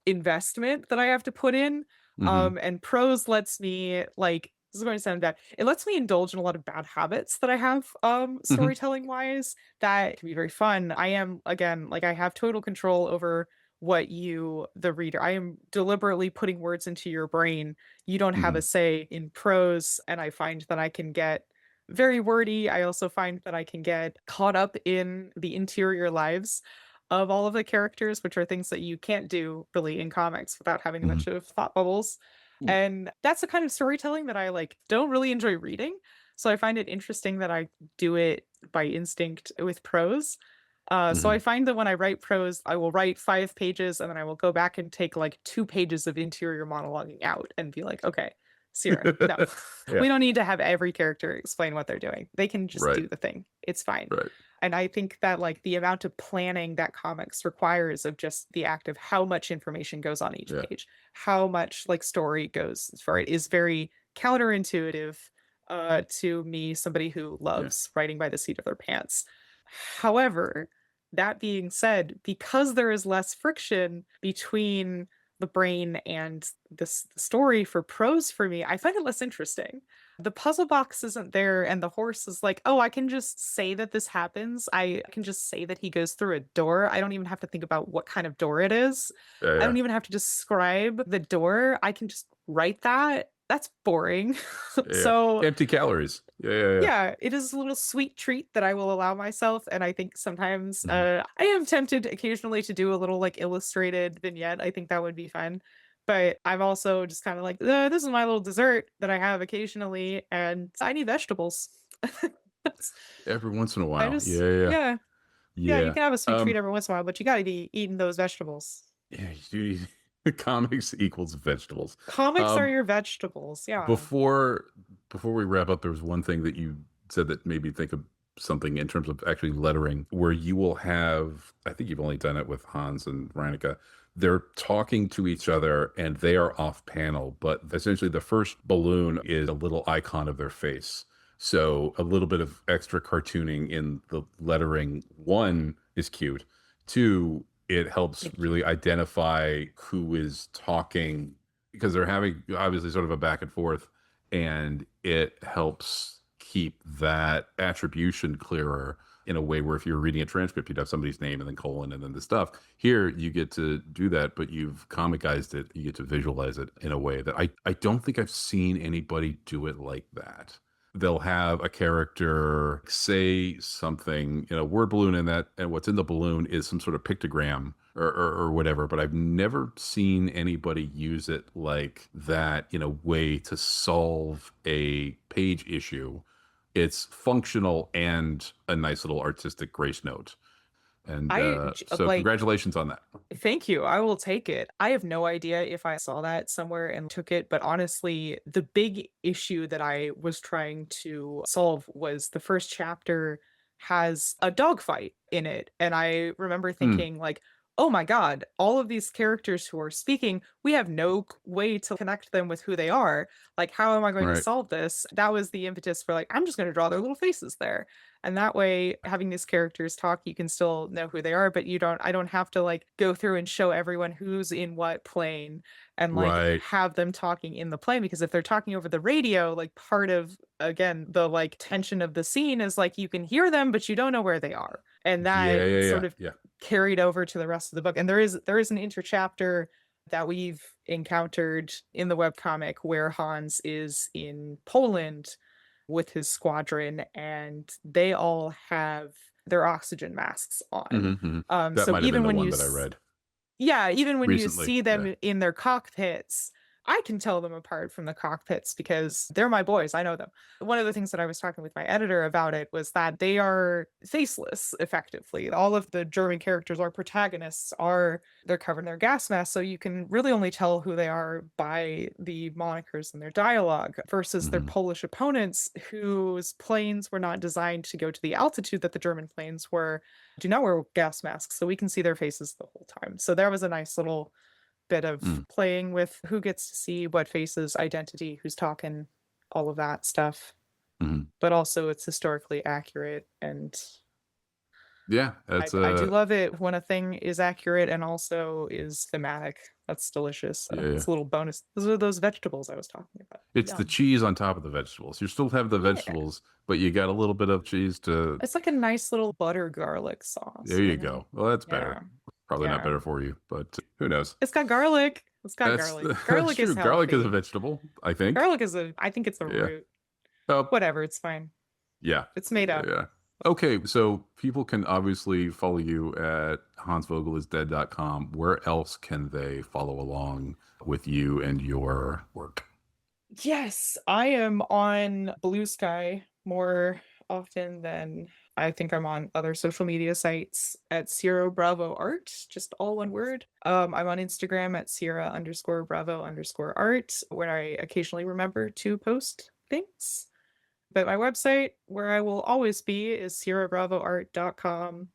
investment that I have to put in. Hmm. And prose lets me like this is going to sound bad. It lets me indulge in a lot of bad habits that I have Hmm. storytelling wise that can be very fun. I am again like I have total control over what you the reader. I am deliberately putting words into your brain. You don't have Hmm. a say in prose and I find that I can get very wordy. I also find that I can get caught up in the interior lives of all of the characters, which are things that you can't do really in comics without having a Hmm. bunch of thought bubbles. And that's the kind of storytelling that I like don't really enjoy reading. So I find it interesting that I do it by instinct with prose. So I Hmm. find that when I write prose, I will write 5 pages and then I will go back and take like 2 pages of interior monologuing out and be like, okay, Siren, no, Yeah. we don't need to have every character explain what they're doing. They can just Right. do the thing. It's fine. Right. And I think that like the amount of planning that comics requires of just the act of how much information goes on each Yeah. page, how much like story goes for it is very counterintuitive to me, somebody who Yeah. loves writing by the seat of their pants. However, that being said, because there is less friction between the brain and the story for prose for me, I find it less interesting. The puzzle box isn't there, and the horse is like, oh, I can just say that this happens. I can just say that he goes through a door. I don't even have to think about what kind of door it is. Yeah. I Yeah. don't even have to describe the door. I can just write that. That's boring. Yeah. So Empty calories. Yeah. Yeah. Yeah. yeah, it is a little sweet treat that I will allow myself, and I think sometimes, Hmm. I am tempted occasionally to do a little, like, illustrated vignette, I think that would be fun, but I'm also just kinda like, this is my little dessert that I have occasionally, and I need vegetables." That's Every once in a I while. just Yeah. Yeah. yeah, yeah, you Yeah. can have a sweet treat Um, every once in a while, but you gotta be eating those vegetables. yeah. Comics equals vegetables. Comics are Um, your vegetables, yeah. before before we wrap up, there was one thing that you said that made me think of something in terms of actually lettering, where you will have, I think you've only done it with Hans and Reinicke. They're talking to each other and they are off panel, but essentially the first balloon is a little icon of their face. So a little bit of extra cartooning in the lettering. One is cute. Two, it helps Thank you. really identify who is talking because they're having obviously sort of a back and forth, and it helps keep that attribution clearer in a way where if you're reading a transcript, you'd have somebody's name and then colon and then the stuff. Here, you get to do that, but you've comicized it. You get to visualize it in a way that I don't think I've seen anybody do it like that. They'll have a character say something in a word balloon, and that and what's in the balloon is some sort of pictogram or whatever. But I've never seen anybody use it like that in a way to solve a page issue. It's functional and a nice little artistic grace note. And so Like congratulations on that. thank you. I will take it. I have no idea if I saw that somewhere and took it, but honestly, the big issue that I was trying to solve was the first chapter has a dogfight in it. And I remember Hmm. thinking, like, oh my God, all of these characters who are speaking, we have no way to connect them with who they are. Like, how am I going to Right. solve this? That was the impetus for, like, I'm just going to draw their little faces there. And that way, having these characters talk, you can still know who they are, but I don't have to like go through and show everyone who's in what plane and like Right. have them talking in the plane. Because if they're talking over the radio, like part of, again, the like tension of the scene is like you can hear them, but you don't know where they are. And Yeah. that Yeah. sort Yeah. of Yeah. carried over to the rest of the book. And there is an interchapter that we've encountered in the webcomic where Hans is in Poland with his squadron and they all have their oxygen masks on. Hmm. That So might have been even the when one that I read yeah, even when you recently. see Yeah. them in their cockpits, I can tell them apart from the cockpits because they're my boys. I know them. One of the things that I was talking with my editor about it was that they are faceless, effectively. All of the German characters, our protagonists, they're covered in their gas masks, so you can really only tell who they are by the monikers and their dialogue versus their Polish opponents, whose planes were not designed to go to the altitude that the German planes do not wear gas masks, so we can see their faces the whole time. So there was a nice little bit of playing with who gets to see what faces, identity, who's talking, all of that stuff. But also it's historically accurate, and yeah, I do love it when a thing is accurate and also is thematic. That's delicious. So it's a little bonus. Those are those vegetables I was talking about. It's the cheese on top of the vegetables. You still have the vegetables, but you got a little bit of cheese to... It's like a nice little butter garlic sauce. There you go. Well, that's better. Probably not better for you, but who knows? It's got garlic. Garlic. Garlic is healthy. Garlic is a vegetable, I think. I think it's a root. Whatever, it's fine. Yeah. It's made up. Yeah. Okay, so people can obviously follow you at hansvogelisdead.com. Where else can they follow along with you and your work? Yes, I am on Blue Sky more often than I think I'm on other social media sites at Sierra Bravo Art, just all one word. I'm on Instagram at Sierra_Bravo_art, where I occasionally remember to post things. But my website, where I will always be, is sierrabravoart.com.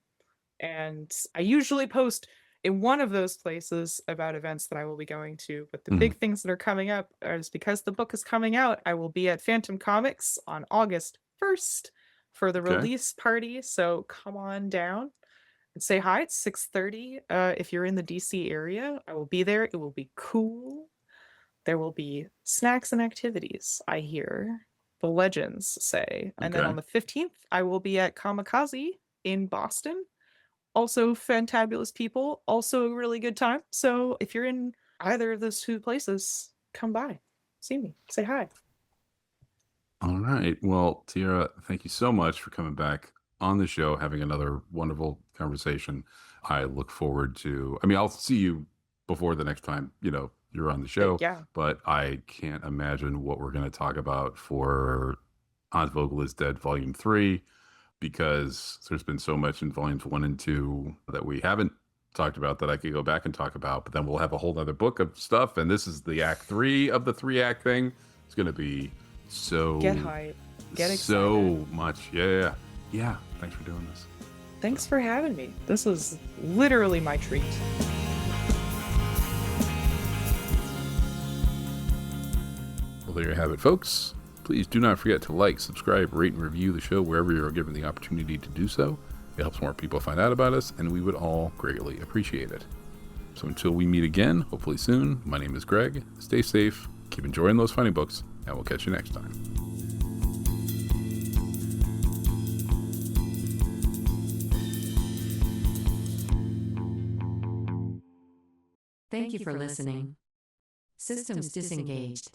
And I usually post in one of those places about events that I will be going to. But the big things that are coming up is because the book is coming out, I will be at Phantom Comics on August 1st for the release party. So come on down and say hi. It's 6:30. If you're in the DC area, I will be there. It will be cool. There will be snacks and activities, I hear. The legends say. And then on the 15th, I will be at Kamikaze in Boston. Also fantabulous people, also a really good time. So if you're in either of those two places, come by, see me, say hi. All right. Well, Tiara, thank you so much for coming back on the show, having another wonderful conversation. I look forward to, I'll see you before the next time, you're on the show, but I can't imagine what we're going to talk about for Hans Vogel is Dead Volume 3, because there's been so much in Volumes 1 and 2 that we haven't talked about that I could go back and talk about, but then we'll have a whole other book of stuff, and this is the Act 3 of the 3-act thing. It's going to be so... Get hype. Get excited. So much. Yeah. Thanks for doing this. Thanks for having me. This was literally my treat. Well, there you have it, folks. Please do not forget to like, subscribe, rate, and review the show wherever you are given the opportunity to do so. It helps more people find out about us, and we would all greatly appreciate it. So until we meet again, hopefully soon, my name is Greg. Stay safe, keep enjoying those funny books, and we'll catch you next time. Thank you for listening. Systems disengaged.